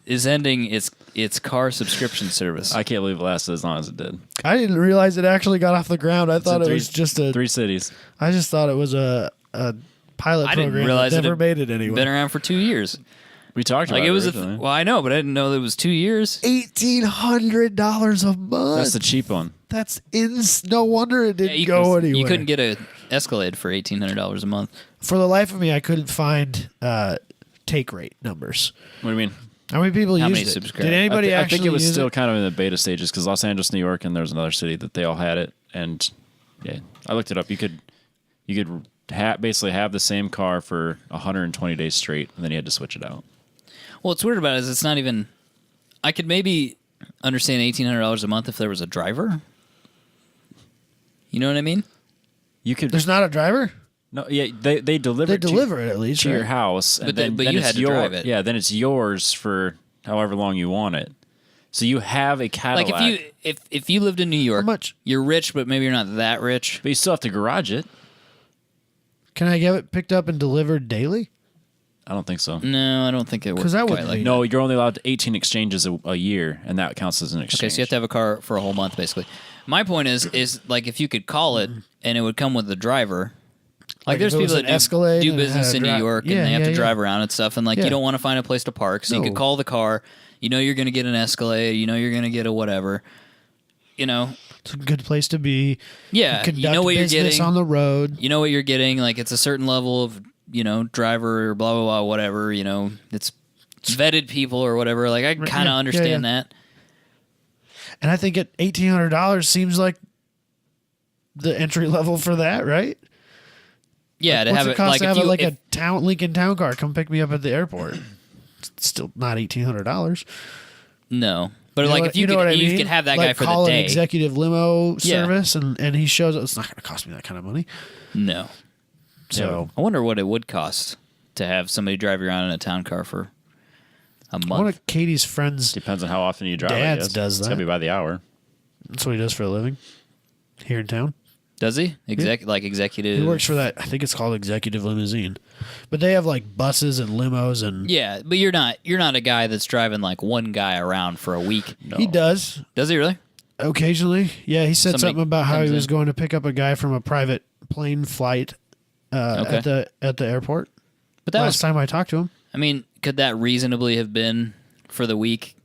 is ending its car subscription service. I can't believe it lasted as long as it did. I didn't realize it actually got off the ground. I It's thought in it was just a. 3 cities. I just thought it was a pilot I didn't program realize that it never had made it anywhere. Been around for 2 years. We talked about Like, it was originally. well, I know, but I didn't know that it was 2 years. $1,800 a month. That's the cheap one. That's no wonder it didn't you, go anywhere. you couldn't get a Escalade for $1,800 a month. For the life of me, I couldn't find take rate numbers. What do you mean? How many people How used many it? subscribe? Did anybody I actually think it was use still it? kind of in the beta stages because Los Angeles, New York, and there was another city that they all had it. And yeah, I looked it up. You could basically have the same car for 120 days straight, and then you had to switch it out. Well, what's weird about it is it's not even. I could maybe understand $1,800 a month if there was a driver. You know what I mean? You could There's not a driver? no, yeah, they deliver They it deliver it at least, to your right? house, and But then you it's had to drive it. Yeah, then it's yours for however long you want it. So you have a Cadillac, Like if you lived in New York, How much? you're rich, but maybe you're not that rich. but you still have to garage it. Can I get it picked up and delivered daily? I don't think so. No, I don't think it works. 'Cause that quite wouldn't like be- No, you're only allowed 18 exchanges a year, and that counts as an exchange. Okay, so you have to have a car for a whole month, basically. My point is like if you could call it and it would come with a driver. Like Like there's if it was people an that Escalade do and it business had a in New dri- York Yeah, and they have yeah, to yeah. drive around and stuff, and like Yeah. you don't want to find a place to park, so you No. could call the car. You know you're going to get an Escalade. You know you're going to get a whatever. You know, It's a good place to be. yeah. Conduct You know what you're business getting. on the road. You know what you're getting. Like it's a certain level of driver or blah blah blah whatever. You know it's vetted people or whatever. Like I kind of yeah, understand yeah. that. And I think at $1,800 seems like the entry level for that, right? Yeah, to What's have it it cost like to if have you like if, a Lincoln Town Car come pick me up at the airport? It's still not $1,800. no, but You know like what- if you know could what I you mean? could have that Like guy for call the an day. executive limo Yeah. service, and he shows up. It's not going to cost me that kind of money. No. So I wonder what it would cost to have somebody drive you around in a town car for a month. one of Katie's friends, Depends on how often you drive. Dad's I guess. does It's gotta that. be by the hour. that's what he does for a living here in town. Does he? Like executive. He works for that. I think it's called Executive Limousine, but they have like buses and limos, and Yeah, but you're not a guy that's driving like one guy around for a week. he does Does he really? occasionally. Yeah, he said Somebody something about how he comes was in. going to pick up a guy from a private plane flight Okay. at the airport. But that Last was time I talked to him. I mean, could that reasonably have been for the week?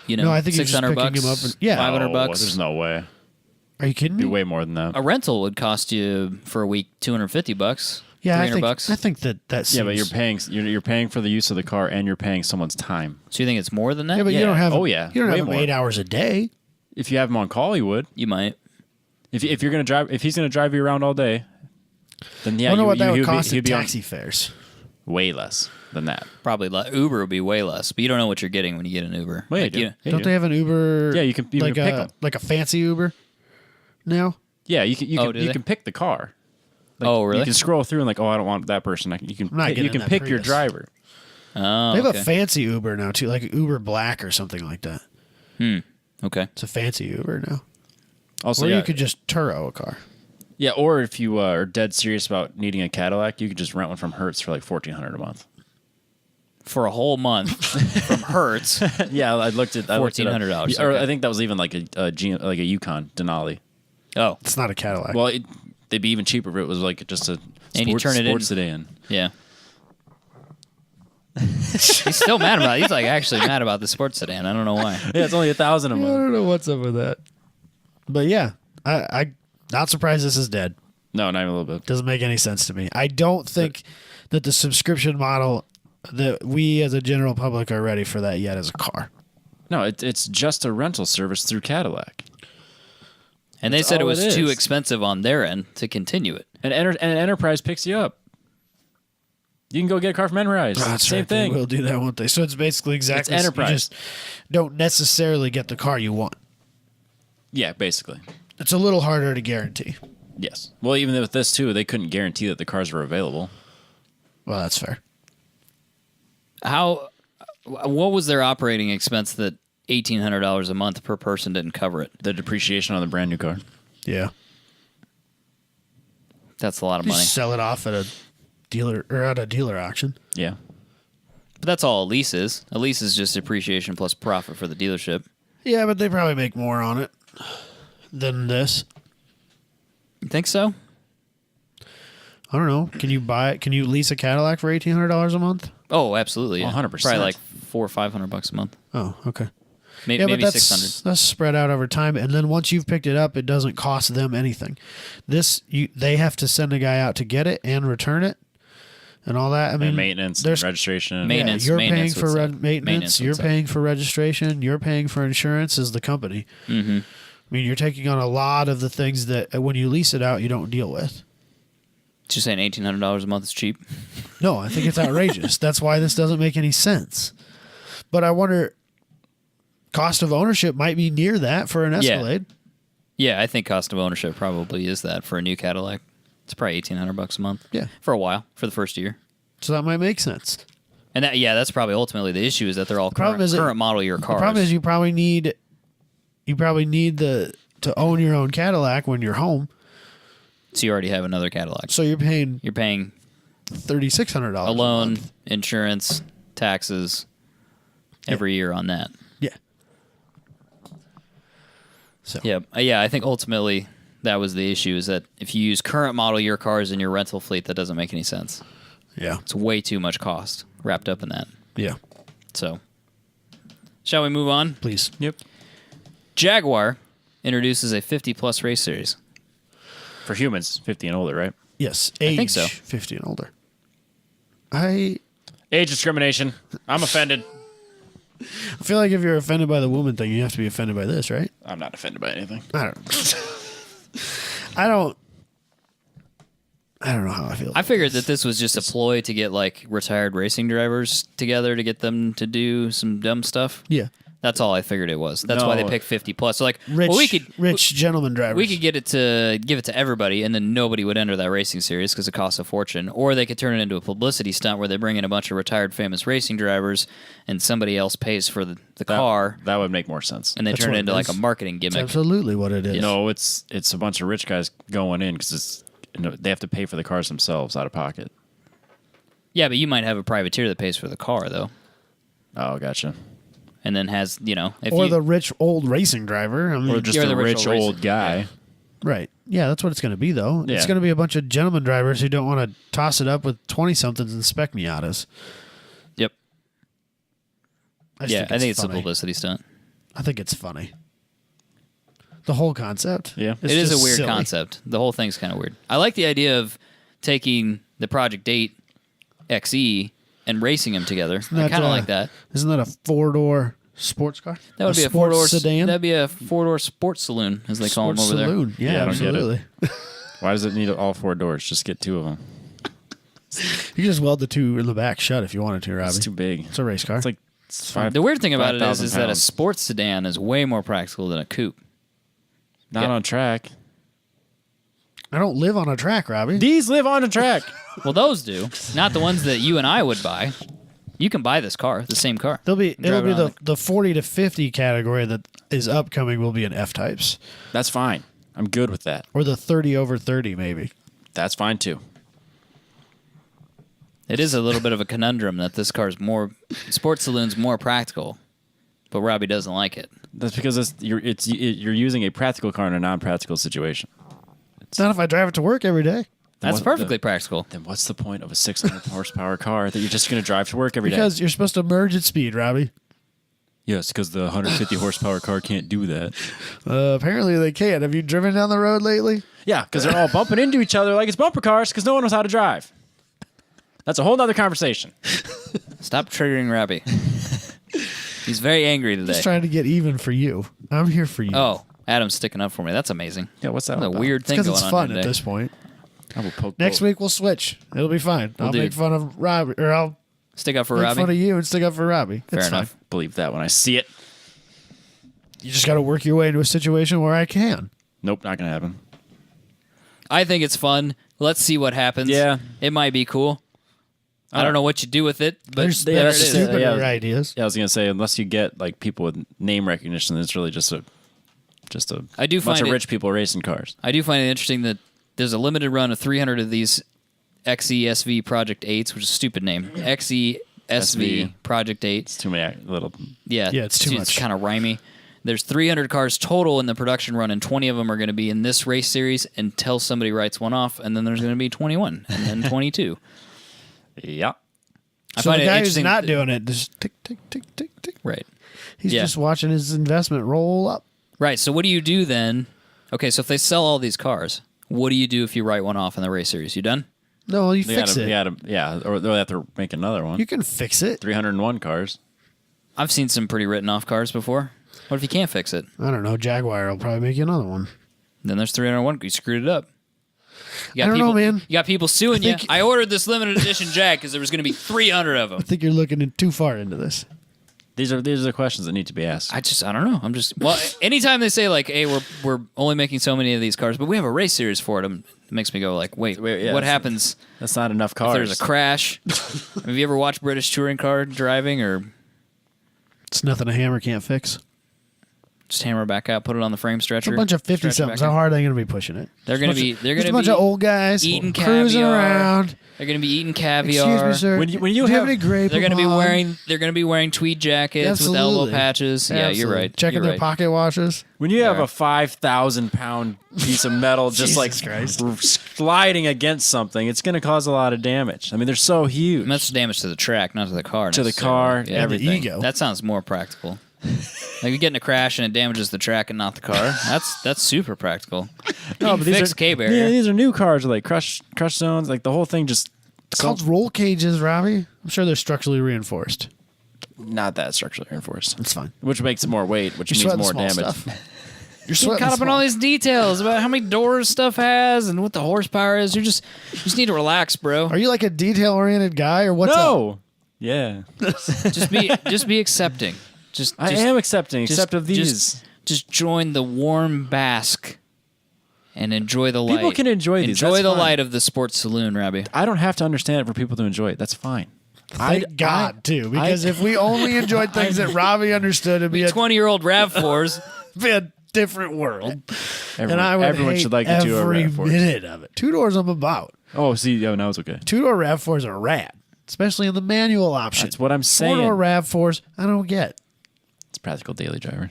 You know, No, I think he was just $600 picking him up and- yeah. $500 bucks. There's no way. Are you kidding Be me? way more than that. A rental would cost you for a week $250. Yeah, I $300. think, I think that seems. Yeah, but you're paying for the use of the car and you're paying someone's time. So you think it's more than that? Yeah, but you Yeah. don't have. Oh, yeah. You don't Way have him more. 8 hours a day. If you have him on call, you would. You might. If you're gonna drive, if he's gonna drive you around all day, then yeah, I wonder what that he'd would be- cost he'd in be on taxi fares. way less than that. Probably Uber would be way less, but you don't know what you're getting when you get an Uber. Well, Like, you do. you- Yeah, Don't you they have an Uber? Yeah, you can like pick a 'em. like a fancy Uber now. Yeah, you can Oh, do you they? can pick the car. Oh, really? You can scroll through and like, oh, I don't want that person. You can I'm not pick, you getting can that pick your Prius. driver. Oh, They have okay. a fancy Uber now too, like Uber Black or something like that. Okay. It's a fancy Uber now. Also, Or yeah, you could just Turo a car. yeah, or if you are dead serious about needing a Cadillac, you could just rent one from Hertz for like $1,400 a month. For a whole month from Hertz. Yeah, I looked at $1,400, Or okay. I think that was even like a Yukon Denali. Oh, It's not a Cadillac. Well, they'd be even cheaper if it was like just a And you sports, turn it in. sports sedan. yeah. He's still mad about it. He's like actually mad about the sports sedan. I don't know why. Yeah, it's only $1,000 a I month. don't know what's up with that. But yeah, I not surprised this is dead. No, not even a little bit. Doesn't make any sense to me. I don't think that the subscription model that we as a general public are ready for that yet as a car. No, it's just a rental service through Cadillac. And they That's said it all was it too is. expensive on their end to continue it. And Enterprise picks you up. You can go get a car from Enterprise. Same right, they thing. will do that, won't they? So it's basically exactly It's Enterprise. You just don't necessarily get the car you want. Yeah, basically. It's a little harder to guarantee. Yes. Well, even with this too, they couldn't guarantee that the cars were available. Well, that's fair. What was their operating expense that $1,800 a month per person didn't cover it? The depreciation on the brand new car. Yeah. That's a lot of You money. sell it off at a dealer or at a dealer auction. Yeah. But that's all a lease is. A lease is just depreciation plus profit for the dealership. Yeah, but they probably make more on it than this. You think so? I don't know. Can you lease a Cadillac for $1,800 a month? Oh, absolutely. Yeah. 100%. Probably like $400 or $500 a month. Oh, okay. Maybe, Yeah, maybe but $600. that's spread out over time, and then once you've picked it up, it doesn't cost them anything. They have to send a guy out to get it and return it, and all that. I mean, And maintenance, there's registration. Maintenance. you're paying Maintenance for would suck. maintenance. Maintenance would You're suck. paying for registration. You're paying for insurance as the company. Mm-hmm. I mean, you're taking on a lot of the things that when you lease it out, you don't deal with. Just saying $1,800 a month is cheap. No, I think it's outrageous. That's why this doesn't make any sense. But I wonder, cost of ownership might be near that for an Yeah. Escalade. Yeah, I think cost of ownership probably is that for a new Cadillac. It's probably $1,800 a month. Yeah. For a while, for the first year. So that might make sense. And that's probably ultimately the issue is that they're all Problem current, is that- current model year cars. The problem is you probably need to own your own Cadillac when you're home. So you already have another Cadillac. So you're paying You're paying $3,600 a loan, month. insurance, taxes every year on that. Yeah. So Yeah, I think ultimately that was the issue is that if you use current model year cars in your rental fleet, that doesn't make any sense. yeah, It's way too much cost wrapped up in that. yeah. So, shall we move on? Please. Yep. Jaguar introduces a 50-plus race series. For humans, 50 and older, right? Yes, age think so. 50 and older. I Age discrimination. I'm offended. feel like if you're offended by the woman thing, you have to be offended by this, right? I'm not offended by anything. I don't. I don't. I don't know how I feel. I figured that this was just a ploy to get like retired racing drivers together to get them to do some dumb stuff. Yeah, That's all I figured it was. That's why they No. picked 50-plus. So like, rich, well, we could rich gentleman drivers. We could give it to everybody, and then nobody would enter that racing series because it costs a fortune. Or they could turn it into a publicity stunt where they bring in a bunch of retired famous racing drivers, and somebody else pays for the car, That would make more sense. and they That's turn what it it into like a is. marketing That's gimmick. absolutely what it is. No, it's a bunch of rich guys going in because they have to pay for the cars themselves out of pocket. Yeah, but you might have a privateer that pays for the car though, Oh, gotcha. and then has if or you, the rich old racing driver. I mean, Or just You're a the rich rich old old guy. right? Yeah, that's what it's going to be, though. It's Yeah. going to be a bunch of gentleman drivers who don't want to toss it up with 20-somethings and spec Miatas. Yep. I just Yeah, I think it's a funny. publicity stunt. I think it's funny. The whole concept. Yeah. It's It is a just weird silly. concept. The whole thing's kind of weird. I like the idea of taking the Project 8 XE and racing them together. I that, kind of uh, like that. Isn't that a 4-door sports car? That would be a sports four-door sedan. That'd be a four-door sports saloon, as they call them Sports over saloon. Yeah, Yeah, I don't get it. absolutely. Why does it need all four doors? Just get two of them. You can just weld the two in the back shut if you wanted to, Robbie. It's too big. It's a race car. It's like five. The weird thing about it 5,000 is that a pounds. sports sedan is way more practical than a coupe. Not Yeah. on track. I don't live on a track, Robbie. These live on a track. Well, those do, not the ones that you and I would buy. You can buy this car, the same car. It'll be Drive it on the 40 to 50 category that is upcoming will be an F types, That's fine. I'm good with that. or the 30 over 30 maybe. That's fine too. It is a little bit of a conundrum that this car is more sports saloon's more practical, but Robbie doesn't like it. That's because you're using a practical car in a non-practical situation. It's not if I drive it to work every day. That's what- perfectly practical. Then what's the point of a 600 horsepower car that you're just going to drive to work every day? Because you're supposed to merge at speed, Robbie. Yes, because the 150 horsepower car can't do that. Apparently they can. Have you driven down the road lately? Yeah, because they're all bumping into each other like it's bumper cars because no one knows how to drive. That's a whole nother conversation. Stop triggering Robbie. He's very angry today. Just trying to get even for you. I'm here for you. Oh, Adam's sticking up for me. That's amazing. Yeah, what's that That's a about? weird thing because going it's on fun here at today. this point. I will poke Next both. week we'll switch. It'll be fine. I'll do. make fun of Robbie, or I'll Stick up for make Robbie. fun of you and stick up for Robbie. Fair It's enough. fine. Believe that when I see it. You just got to work your way into a situation where I can. Nope, not gonna happen. I think it's fun. Let's see what happens. Yeah. It might be cool. I don't know what you do with it, but There's there it that's is. just it. stupider Yeah. ideas. Yeah, I was gonna say unless you get like people with name recognition, it's really just a I do bunch find of it- rich people racing cars. I do find it interesting that there's a limited run of 300 of these XESV Project 8s, which is a stupid name. XESV SV. Project 8. It's too many little. Yeah, Yeah, it's too much. It's kind of rhymey. There's 300 cars total in the production run, and 20 of them are going to be in this race series until somebody writes one off, and then there's going to be 21, and then 22. Yeah. I So find the it guy who's interesting. not doing it, just tick, tick, tick, tick, tick. Right. He's Yeah. just watching his investment roll up. Right. So what do you do then? Okay, so if they sell all these cars, what do you do if you write one off in the race series? You done? No, you They fix gotta, it. they gotta, yeah, or they'll have to make another one. You can fix it. 301 cars. I've seen some pretty written off cars before. What if you can't fix it? I don't know. Jaguar will probably make you another one. Then there's 301. You screwed it up. You got I don't people, know, man. You got people suing you. think- I ordered this limited edition Jag because there was going to be 300 of them. I think you're looking too far into this. These are the questions that need to be asked. I don't know. Well, anytime they say like, hey, we're only making so many of these cars, but we have a race series for them, it makes me go like, wait, Yeah, what it's- happens That's not enough if cars. there's a crash? Have you ever watched British touring car driving or It's nothing a hammer can't fix. just hammer it back out, put it on the frame It's stretcher? a bunch of 50 stretch it somethings. back How in? hard are they going to be pushing it? They're going to be There's a bunch of old guys eating cruising caviar. around. They're going to be eating caviar. Excuse me, sir. When you Do you have- have any grape? They're going to be upon? wearing tweed jackets with elbow Absolutely. patches. Yeah, you're Absolutely. right. Checking You're their right. pocket watches. When you have Yeah. a 5,000-pound piece of metal just like Jesus Christ. sliding against something, it's going to cause a lot of damage. I mean, they're so huge. And that's damage to the track, not to the car. To the necessarily. car, Yeah. everything. ego. That sounds more practical. Like you get in a crash and it damages the track and not the car. That's super practical. No, but Fix K barrier. Yeah, these are new cars with like crush zones. Like the whole thing just It's called roll cages, Robbie. I'm sure they're structurally reinforced. not that structurally reinforced, It's fine. which makes more weight, which You're means sweating more small damage. stuff. You're Get sweating caught up in small. all these details about how many doors stuff has and what the horsepower is. You just need to relax, bro. Are you like a detail-oriented guy, or what's up? No, yeah, Just be accepting. I am accepting, just- except of these. Just join the warm bask and enjoy the light. People can enjoy these. Enjoy That's the fine. light of the sports saloon, Robbie. I don't have to understand it for people to enjoy it. That's fine. Thank God, too, because if we only enjoyed things that Robbie understood, it'd be a 20-year-old Rav4s. be a different world. Everyone, And I would everyone hate should like the two-door every RAV4s. minute of it. Two doors I'm about. Oh, see, oh, now it's okay. Two-door RAV4s are rad, especially in the manual option. That's what I'm saying. Four-door RAV4s, I don't get. It's practical daily driver.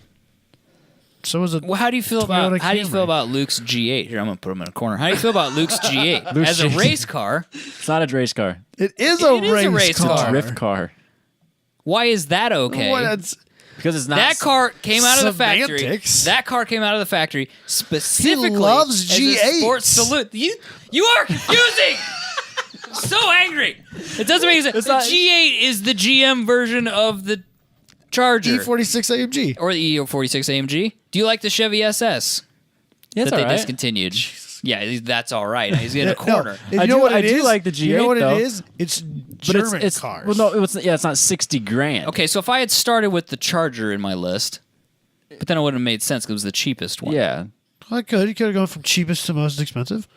So is it? Well, how do you feel Toyota about Camry. Luke's G8? Here, I'm gonna put him in a corner. How do you feel about Luke's G8 Luke's as a G8. race car? It's not a race car. It is a It is a race car. car. Drift car. Why is that okay? What, it's- Because it's not. That car came out of the factory. Semantics. That car came out of the factory specifically. loves as a G8s. sports salute. You are confusing. So angry. It doesn't make sense. The not- G8 is the GM version of the Charger E46 AMG. or the E46 AMG. Do you like the Chevy SS Yeah, it's that they all right. discontinued? Yeah, that's all right. He's in a No, corner. you I know do- what I it do is? like the You know G8 what though. it is? It's But German it's cars. Well, no, it's not 60 grand. Okay, so if I had started with the Charger in my list, but then it wouldn't have made sense because it was the cheapest one. Yeah. I could. You could have gone from cheapest to most expensive.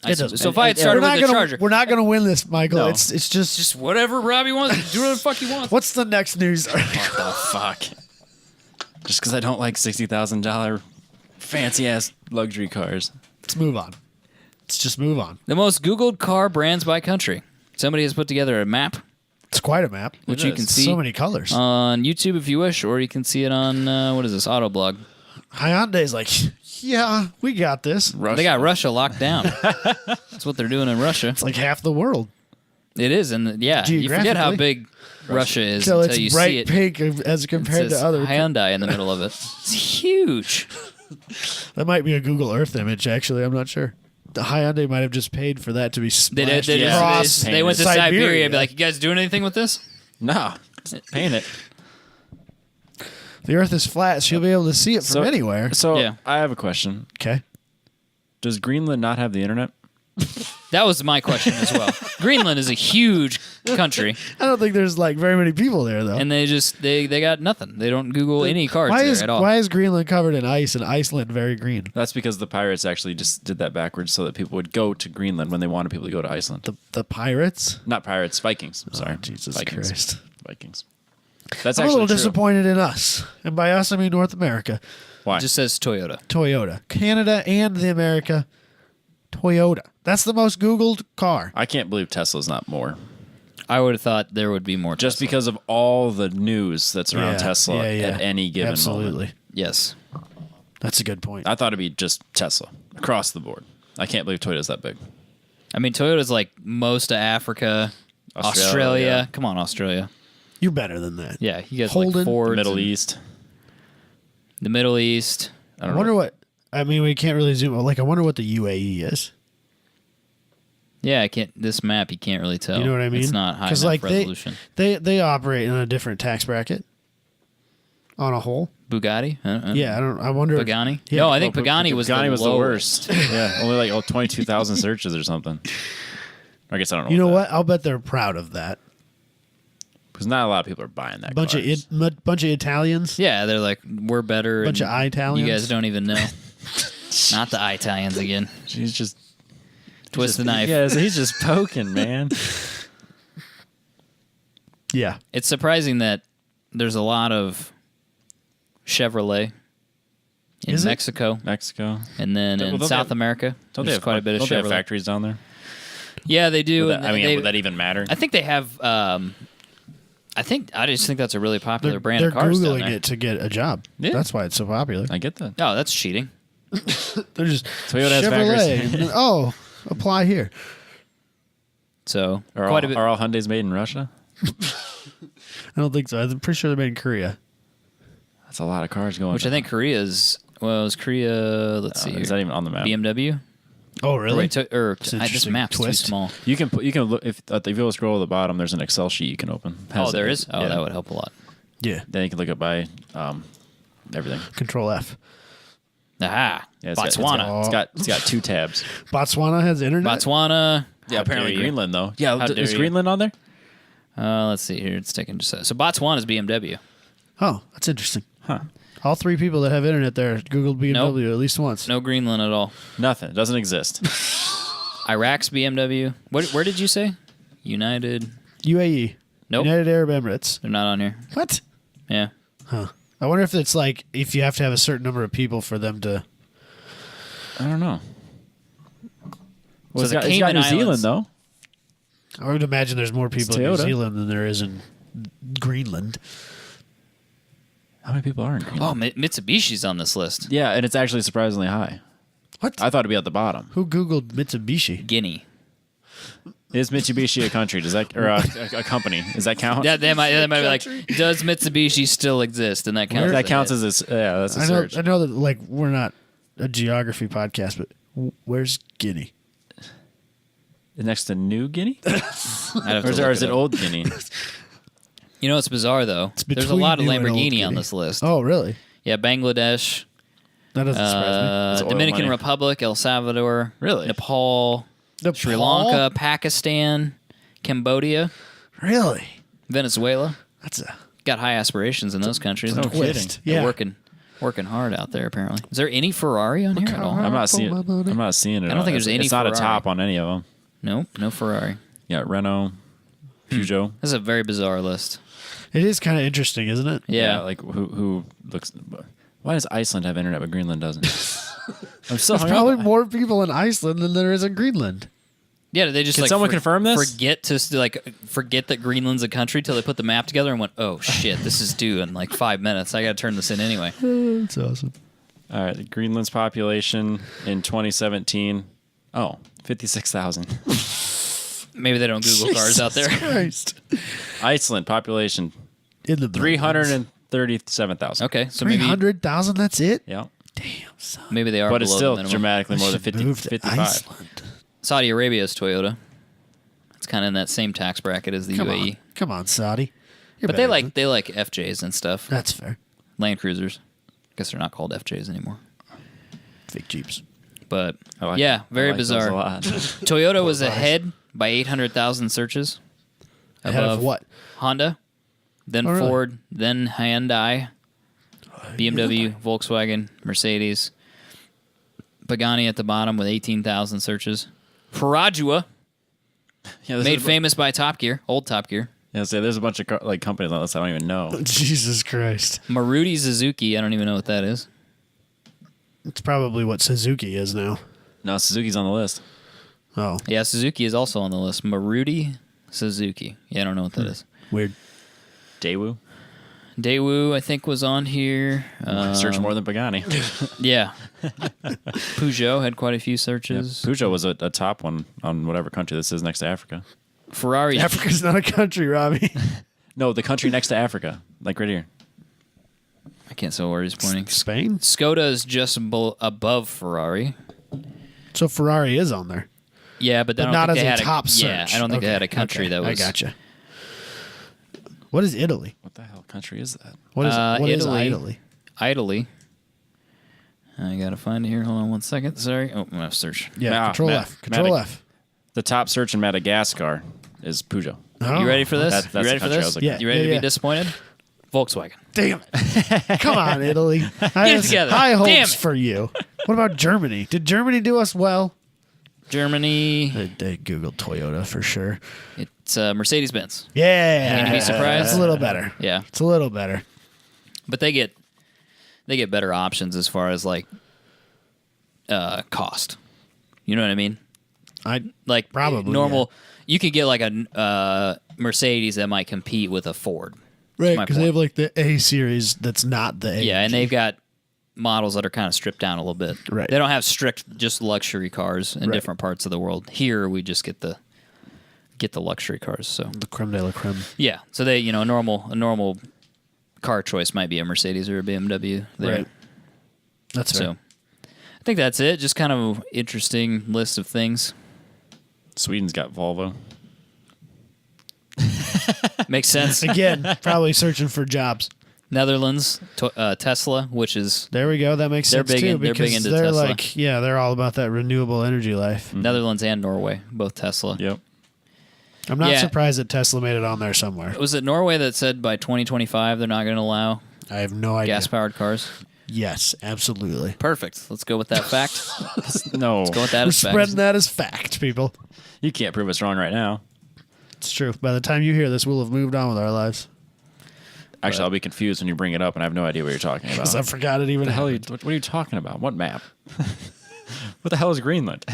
I- It doesn't- so if I had and- started with the gonna, Charger, we're not going to win this, Michael. No. It's just. just whatever Robbie wants, do whatever the fuck he wants. What's the next news article? What the fuck? Just because I don't like $60,000 fancy ass luxury cars. Let's move on. Let's just move on. The most Googled car brands by country. Somebody has put together a map, It's quite a map. which It you can is. see So many colors. on YouTube if you wish, or you can see it on what is this Autoblog. Hyundai's like, yeah, we got this. They got Russia locked down. That's what they're doing in Russia. It's like half the world. It is, and yeah, you forget how Geographically. big Russia is So until it's you bright see it. pink as It compared to says other. Hyundai in the middle of it. It's huge. That might be a Google Earth image. Actually, I'm not sure. The Hyundai might have just paid for that to be They, splashed did, across. they went to Siberia. Siberia and be like, "You guys doing anything with this?" No, paint it. The Earth is flat, so you'll be able to see it from anywhere. So Yeah. I have a question. Okay. Does Greenland not have the internet? That was my question as well. Greenland is a huge country, I don't think there's like very many people there though. and they got nothing. They don't Google any cards why there is at all. why is Greenland covered in ice and Iceland very green? That's because the pirates actually just did that backwards so that people would go to Greenland when they wanted people to go to Iceland. The pirates? Not pirates, Vikings. I'm sorry. Jesus Vikings. Christ. Vikings. That's I'm a actually little true. disappointed in us. And by us I mean North America. Why? It just says Toyota. Toyota. Canada and the America. Toyota. That's the most Googled car. I can't believe Tesla's not more. I would have thought there would be more. Just Tesla. because of all the news that's around Yeah, Tesla yeah, at any given Absolutely. moment. Yes. That's a good point. I thought it'd be just Tesla across the board. I can't believe Toyota's that big. I mean, Toyota's like most of Africa, Australia. Come on, Australia. You're better than that. Yeah, you guys Holden, like Fords. Middle and East. The Middle East. I I don't wonder know. what I mean we can't really zoom like I wonder what the UAE is. Yeah, I can't. This map you can't really tell. You know what I mean? It's not high enough like resolution. they operate in a different tax bracket on a whole. Bugatti. Yeah, I wonder. Pagani. Yeah. No, I think Well, Pagani was Pagani the was the lowest. worst. Yeah, only like 22,000 searches or something. I guess I don't know. You know that. what? I'll bet they're proud of that. Because not a lot of people are buying that. Bunch of Italians. Yeah, they're like we're better. Bunch and of Italians. You guys don't even know. Not the Italians again. He's just Twist the knife. Yeah, so he's just poking, man. Yeah. It's surprising that there's a lot of Chevrolet in Is it? Mexico, Mexico. and then Well, in don't they South have- America. Don't they There's have quite a bit of don't they have Chevrolet. factories down there? Yeah, they do. Would and that, I mean, they- would that even matter? I think they have. I just think that's a really popular They're, brand they're of cars down Googling there. it to get a job. Yeah. That's why it's so popular. I get that. Oh, that's cheating. They're just Toyota has Chevrolet. factories. Oh, apply here. So Are quite all, a bit. are all Hyundais made in Russia? I don't think so. I'm pretty sure they're made in Korea. That's a lot of cars going. Which I think Korea's. Well, is Korea? Let's see. Is Here. that even on the map? BMW. Oh, Or, really? wait, this interesting map's twist. too small. You can look if you'll scroll to the bottom. There's an Excel sheet you can open. Oh, there is. Oh, yeah. that would help a lot. Yeah. Then you can look up by everything. Control F. Aha. Yeah, it's Botswana. got- It's got 2 tabs. Botswana has internet. Botswana. Yeah, How apparently dare you. Greenland though. Yeah, How dare is you. Greenland on there? Let's see here. It's taking just a so Botswana's BMW. Oh, that's interesting. Huh? All 3 people that have internet there Googled BMW at least once. No Greenland at all. Nothing. It doesn't exist. Iraq's BMW. Where did you say? United. UAE. Nope. United Arab Emirates. They're not on here. What? Yeah. I wonder if it's like if you have to have a certain number of people for them to. I don't know. So Well, the it's got Cayman New Zealand Islands- though. I would imagine there's more people in New Toyota. Zealand than there is in Greenland. How many people are in Greenland? Oh, Mitsubishi's on this list. Yeah, and it's actually surprisingly high. What? I thought it'd be at the bottom. Who Googled Mitsubishi? Guinea. Is Mitsubishi a country? Does that or a company? Does that count? Yeah, they might be like, does Mitsubishi still exist? And that counts. that counts as a that's a search. I know that like we're not a geography podcast, but where's Guinea? Next to New Guinea, I'd have to or look is it up. Old Guinea? You know what's bizarre though? There's a between lot of New and Old Lamborghini Guinea. on this list. Oh, really? Yeah, Bangladesh, That doesn't surprise oil Dominican money. Republic, El Salvador, Really? Nepal, me. Sri Nepal? Lanka, Pakistan, Cambodia, Really? Venezuela. That's a Got high aspirations in those countries. no They're twist. They're Yeah. working hard out there. Apparently, is there any Ferrari on here at all? I'm not seeing. my money. I'm not seeing it. I don't think there's any It's not a Ferrari. top on any of them. Nope, no Ferrari. Yeah, Renault, Peugeot. This is a very bizarre list. It is kind of interesting, isn't it? Yeah, like who looks? Why does Iceland have internet but Greenland doesn't? I'm still There's hung probably up. more people in Iceland than there is in Greenland. yeah. They just Can like someone confirm this? Forget that Greenland's a country till they put the map together and went, oh shit, this is due in like 5 minutes. I got to turn this in anyway. That's awesome. All right, Greenland's population in 2017. Oh, 56,000. Maybe they don't Google cars out there. Christ. Iceland population In the 337,000. Okay, so maybe 300,000. That's it. Yeah, Damn, son. maybe they are but it's below still the minimum. dramatically more than Should 50, move to 55. Iceland. Saudi Arabia is Toyota. It's kind of in that same tax bracket as the Come UAE. on, come on, Saudi. You're But they better like FJs and stuff. That's fair. Land Cruisers. Guess they're not called FJs anymore. Fake Jeeps. But I like- yeah, very I like those bizarre. a lot. Toyota was ahead by 800,000 searches. Ahead of what? Honda, then Oh, really? Ford, then Hyundai, BMW, Volkswagen, Mercedes. Pagani at the bottom with 18,000 searches. Ferragua, Yeah, there's made a, famous by Top Gear, old Top Gear. Yeah, so there's a bunch of like companies on this I don't even know. Jesus Christ. Maruti Suzuki, I don't even know what that is. It's probably what Suzuki is now. No, Suzuki's on the list. Oh, Yeah, Suzuki is also on the list. Maruti Suzuki. Yeah, I don't know what that is. weird. Daewoo. Daewoo, I think, was on here. Search more than Pagani. Yeah. Peugeot had quite a few searches. Peugeot was a top one on whatever country this is next to Africa. Ferrari. Africa's not a country, Robbie. No, the country next to Africa, like right here. I can't say where he's pointing. Spain? Skoda is just above Ferrari. So Ferrari is on there. Yeah, but, I But don't not think as they a had top search. Yeah, I don't think they had a country okay, that was. I gotcha. What is Italy? What the hell country is that? What is Italy. Italy? Italy. I gotta find it here. Hold on one second. Sorry. Oh, I'm gonna search. Yeah, Ah, Control Matt- F. Control Matic- F. The top search in Madagascar is Peugeot. Oh, You ready for this? That's you ready the for country I this? was looking at. You ready to Yeah. be disappointed? Volkswagen. Damn it. Come on, Italy. I it have together. high Damn hopes it. for you. What about Germany? Did Germany do us well? Germany. They Googled Toyota for sure. It's Mercedes Benz. Yeah. You'd be surprised? It's a little better. Yeah, It's a little better. but they get better options as far as like cost. You know what I mean? Like Probably, normal. You could get like a Mercedes that might compete with a Ford. Right, my because they point. have like the A series that's not the A. Yeah, and they've got models that are kind of stripped down a little bit. Right. They don't have strict just luxury cars in Right. different parts of the world. Here we just get the luxury cars. So the creme de la creme. yeah, so they a normal car choice might be a Mercedes or a BMW. There. Right. That's fair. So I think that's it. Just kind of interesting list of things. Sweden's got Volvo. Makes sense. Again, probably searching for jobs. Netherlands, Tesla, which is There we go. That makes They're sense big too in- they're big because into they're Tesla. like, yeah, they're all about that renewable energy life. Netherlands and Norway, both Tesla. Yep. I'm not Yeah. surprised that Tesla made it on there somewhere. Was it Norway that said by 2025 they're not going to allow I have no idea. gas-powered cars? Yes, absolutely. Perfect. Let's go with that fact. No, Go with that We're as fact. spreading that as fact, people. you can't prove us wrong right now. It's true. By the time you hear this, we'll have moved on with our lives. Actually, I'll be confused when you bring it up, and I have no idea what you're talking about. Because I forgot it even What the hell are you, happened. what are you talking about? What map? What the hell is Greenland?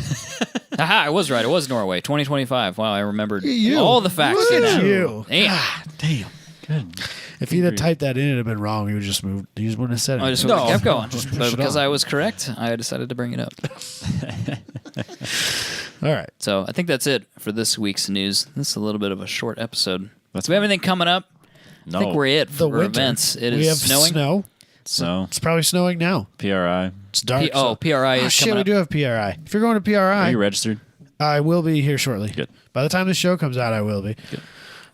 Aha, I was right. It was Norway. 2025. Wow, I remembered You. all the facts. Look in at that. you. Damn. Damn. Good. If you'd have typed that in, it'd have been wrong. You would just moved. You just wouldn't have said it. I just No. kept going. Just But push it because on. I was correct, I decided to bring it up. All right. So I think that's it for this week's news. This is a little bit of a short episode. That's Do we have fine. anything coming up? No. I think we're it The for winter. events. It we is have snowing. snow. So, It's probably snowing now. PRI. It's dark. so- PRI Oh, is shit, coming we up. do have PRI. If you're going to Are PRI, you registered? I will be here shortly. Good. By the time the show comes out, I will be.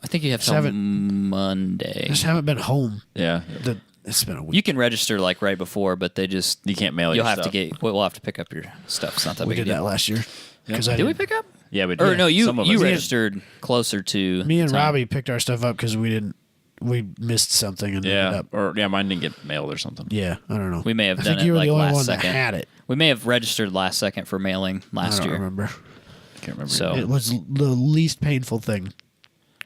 I think you have Just till haven't- Monday. I just haven't been home. Yeah. It's been a week. You can register like right before, but they just You can't mail you'll your have to stuff. get. We'll have to pick up your stuff. It's not that We big did a that deal. last year. Because Did we pick up? Yeah, but Or no, you some of you us- registered closer to Me and the time. Robbie picked our stuff up because we missed something and ended Yeah, up. or mine didn't get mailed or something. Yeah, I don't know. We may have I done think it you were like the only last one second. that had it. We may have registered last second for mailing I last don't year. remember. I can't remember. So- It was the least painful thing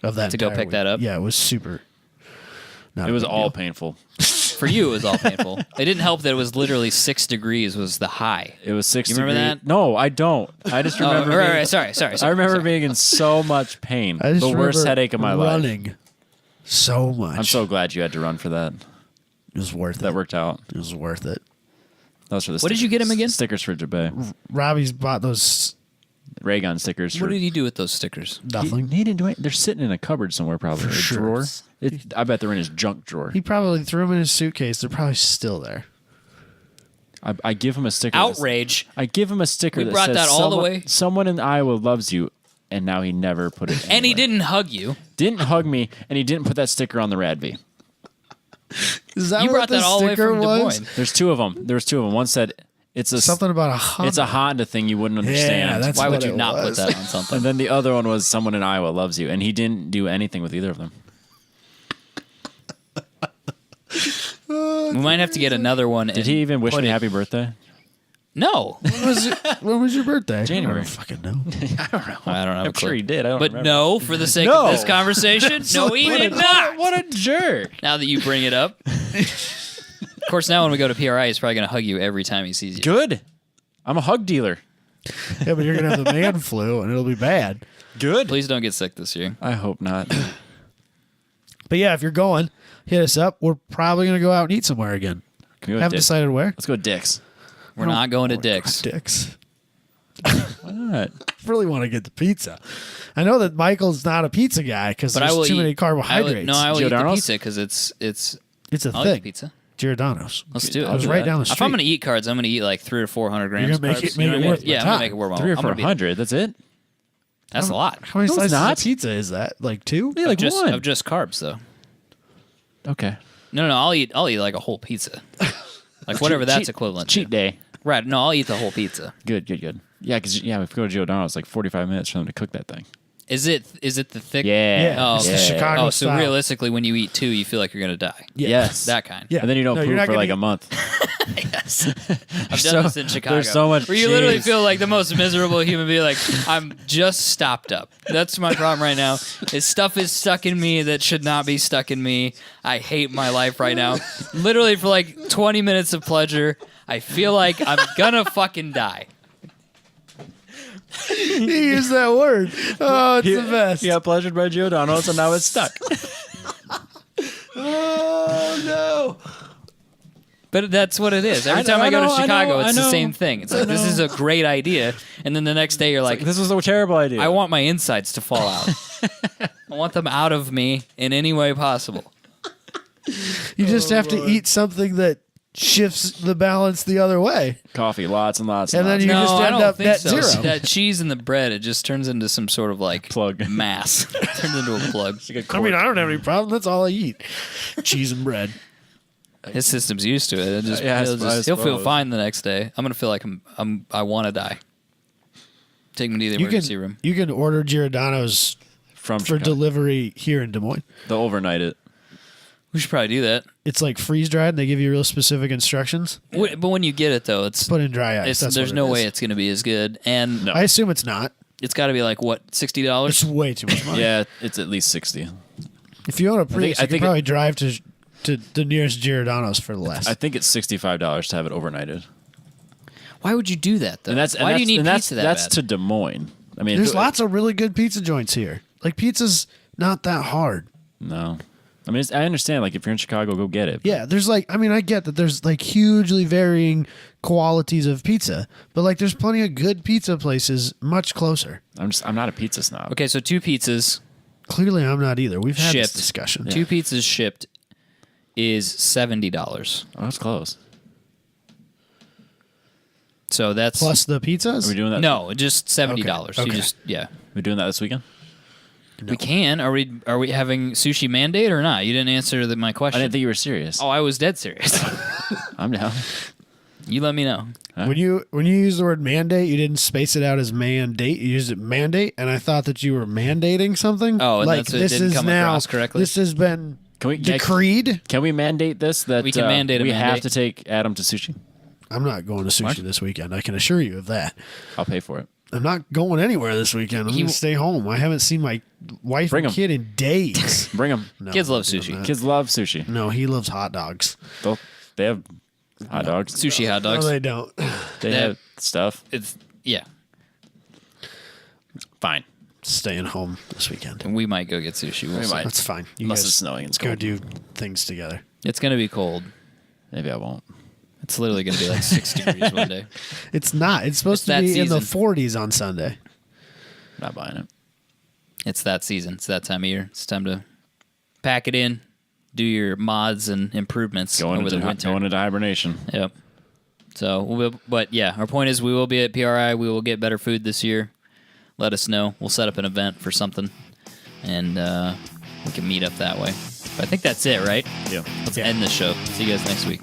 of that To go entire pick week. that up? Yeah, it was super. Not it a was big all deal. painful. For you, it was all painful. It didn't help that it was literally 6 degrees was the high. It was 6 You remember degrees. that? No, I don't. I just Oh, remember. right, being- right, sorry. I remember sorry. being in so much pain. I just The worst remember headache of my life. running so much. I'm so glad you had to run for that. It was worth That it. worked out. It was worth it. That was for the What did you get him again? Stickers for Jabay. Robbie's bought those Ray gun stickers. What did he do with those stickers? Nothing. He didn't do it. They're sitting in a cupboard somewhere, probably. A sure. drawer. I bet they're in his junk drawer. He probably threw them in his suitcase. They're probably still there. I give him a sticker. Outrage. I give him a sticker. We that brought says, that all the "Someone- way." Someone in Iowa loves you, and now he never put it. And he anywhere. didn't hug you. Didn't hug me, and he didn't put that sticker on the Radby. Is that You what brought the that all the way sticker from Des was? Moines. There's two of them. There's two of them. One said it's a Something about a Honda. It's a Honda thing you wouldn't understand. Yeah, that's Why would what you it not was. put that on something? And then the other one was someone in Iowa loves you, and he didn't do anything with either of them. We might have to get another one. Did he even wish me happy birthday? No. When was your birthday? January. I don't fucking know. I don't have a I'm clue. sure he did. I don't But remember. no, for the sake No. of this conversation, no, he did not. What a jerk! Now that you bring it up. Of course, now when we go to PRI, he's probably going to hug you every time he sees you. Good. I'm a hug dealer. Yeah, but you're gonna have the man flu, and it'll be bad. Good. Please don't get sick this year. I hope not. But yeah, if you're going, hit us up. We're probably gonna go out and eat somewhere again. Can we go to Haven't Dick's? decided where. Let's go to Dick's. We're not going to Dick's. Dicks. Why not? Really want to get the pizza. I know that Michael's not a pizza guy because But I there's will too eat, many carbohydrates. I will eat the Giordano's? pizza because it's. it's a I'll eat the thing. pizza. Giordano's. Let's do it. It was right down the street. If I'm going to eat carbs, I'm going to eat like 300 or 400 grams. You're gonna of make carbs, it- make you know it what I mean? worth my Yeah, I'm going to time. make it worth my 300 or I'm gonna be- 400. That's it. That's a lot. How many No, it's slices not. of pizza is that? Like two? Yeah, like just, one. of just carbs though. Okay. No, I'll eat like a whole pizza. Like whatever that's equivalent Cheat to. day. Right. No, I'll eat the whole pizza. Good. Yeah, because if you go to Giordano's, it's like 45 minutes for them to cook that thing. Is it the thick? Yeah. Yeah, Oh, it's okay. the Chicago Oh, so style. realistically, when you eat two, you feel like you're going to die. Yeah. Yes. That kind. Yeah. And then you don't No, you're poop not for gonna like eat- a month. Yes. I've so- done this in Chicago. there's so much where you literally cheese. feel like the most miserable human being. Like I'm just stopped up. That's my problem right now. Is stuff is stuck in me that should not be stuck in me. I hate my life right now. Literally for like 20 minutes of pleasure, I feel like I'm gonna fucking die. He used that word. Oh, it's the best. He got pleasured by Giordano's, and now it's stuck. Oh, no. But that's what it is. Every I time know, I go to I know, Chicago, I it's the know. same thing. It's like, this is a great idea. And then the next day, you're like, This was a terrible idea. I want my insides to fall out. I want them out of me in any way possible. You just have to eat something that shifts the balance the other way. coffee, lots and lots. And then lots. you just I end don't up think net so. zero. That cheese and the bread, it just turns into some sort of like Plug. mass. Turns into a plug. I mean, I don't have any problem. That's all I eat. Cheese and bread. His system's used to it. It just, Yeah, I he'll suppose. feel fine the next day. I'm gonna feel like I want to die. Take me to the emergency room. You can order Giordano's from for Chicago. delivery here in Des Moines. They'll overnight it. We should probably do that. It's like freeze dried. And they give you real specific instructions. But when you get it though, it's Put in dry ice. That's there's what no it way is. it's gonna be as good, and No. I assume it's not. it's got to be like what $60. It's way too much money. Yeah, it's at least 60. If you own a Prius, I you can think probably drive to the nearest Giordano's for less. I think it's $65 to have it overnighted. Why would you do that though? And Why do you need and pizza that that's bad? to Des Moines. I mean, There's lots of really good pizza joints here. Like pizza's not that hard. No, I mean, I understand. Like, if you're in Chicago, go get it. Yeah, there's like, I mean, I get that there's like hugely varying qualities of pizza, but like there's plenty of good pizza places much closer. I'm not a pizza snob. Okay, so 2 pizzas Clearly, I'm not either. We've had this shipped. discussion. 2 pizzas shipped is $70. Oh, that's close. So that's Plus the pizzas? Are we doing that? no, just $70. Okay. You just we doing that this weekend? We can. Are we having sushi mandate or not? You didn't answer my I question. didn't think you were serious. Oh, I was dead serious. I'm down. You let me know. When you use the word mandate, you didn't space it out as mandate. You used it mandate, and I thought that you were mandating something. Oh, and like that's what this didn't is come now. across correctly? This has been Can we decreed. Can we mandate this? That We can mandate a we have mandate. to take Adam to sushi. I'm not going to sushi What? this weekend. I can assure you of that. I'll pay for it. I'm not going anywhere this weekend. I'm going to stay home. I haven't seen my wife Bring and 'em. kid in days. Bring them. No, Kids I'm love not doing sushi. that. Kids love sushi. No, he loves hot dogs. They have hot dogs. Sushi hot No, dogs. they don't. They They have stuff. It's yeah. Fine. Staying home this weekend. And we might go get sushi. We'll We see. might. That's fine. You Unless guys it's snowing. It's go cold. do things together. It's gonna be cold. Maybe I won't. It's literally gonna be like 6 degrees one day. It's not. It's supposed It's to that be in the season. 40s on Sunday. Not buying it. It's that season. It's that time of year. It's time to pack it in, do your mods and improvements over the winter. Going into hibernation. Yep. So, but yeah, our point is we will be at PRI. We will get better food this year. Let us know. We'll set up an event for something, and we can meet up that way. But I think that's it, right? Yeah. Let's end the show. See you guys next week.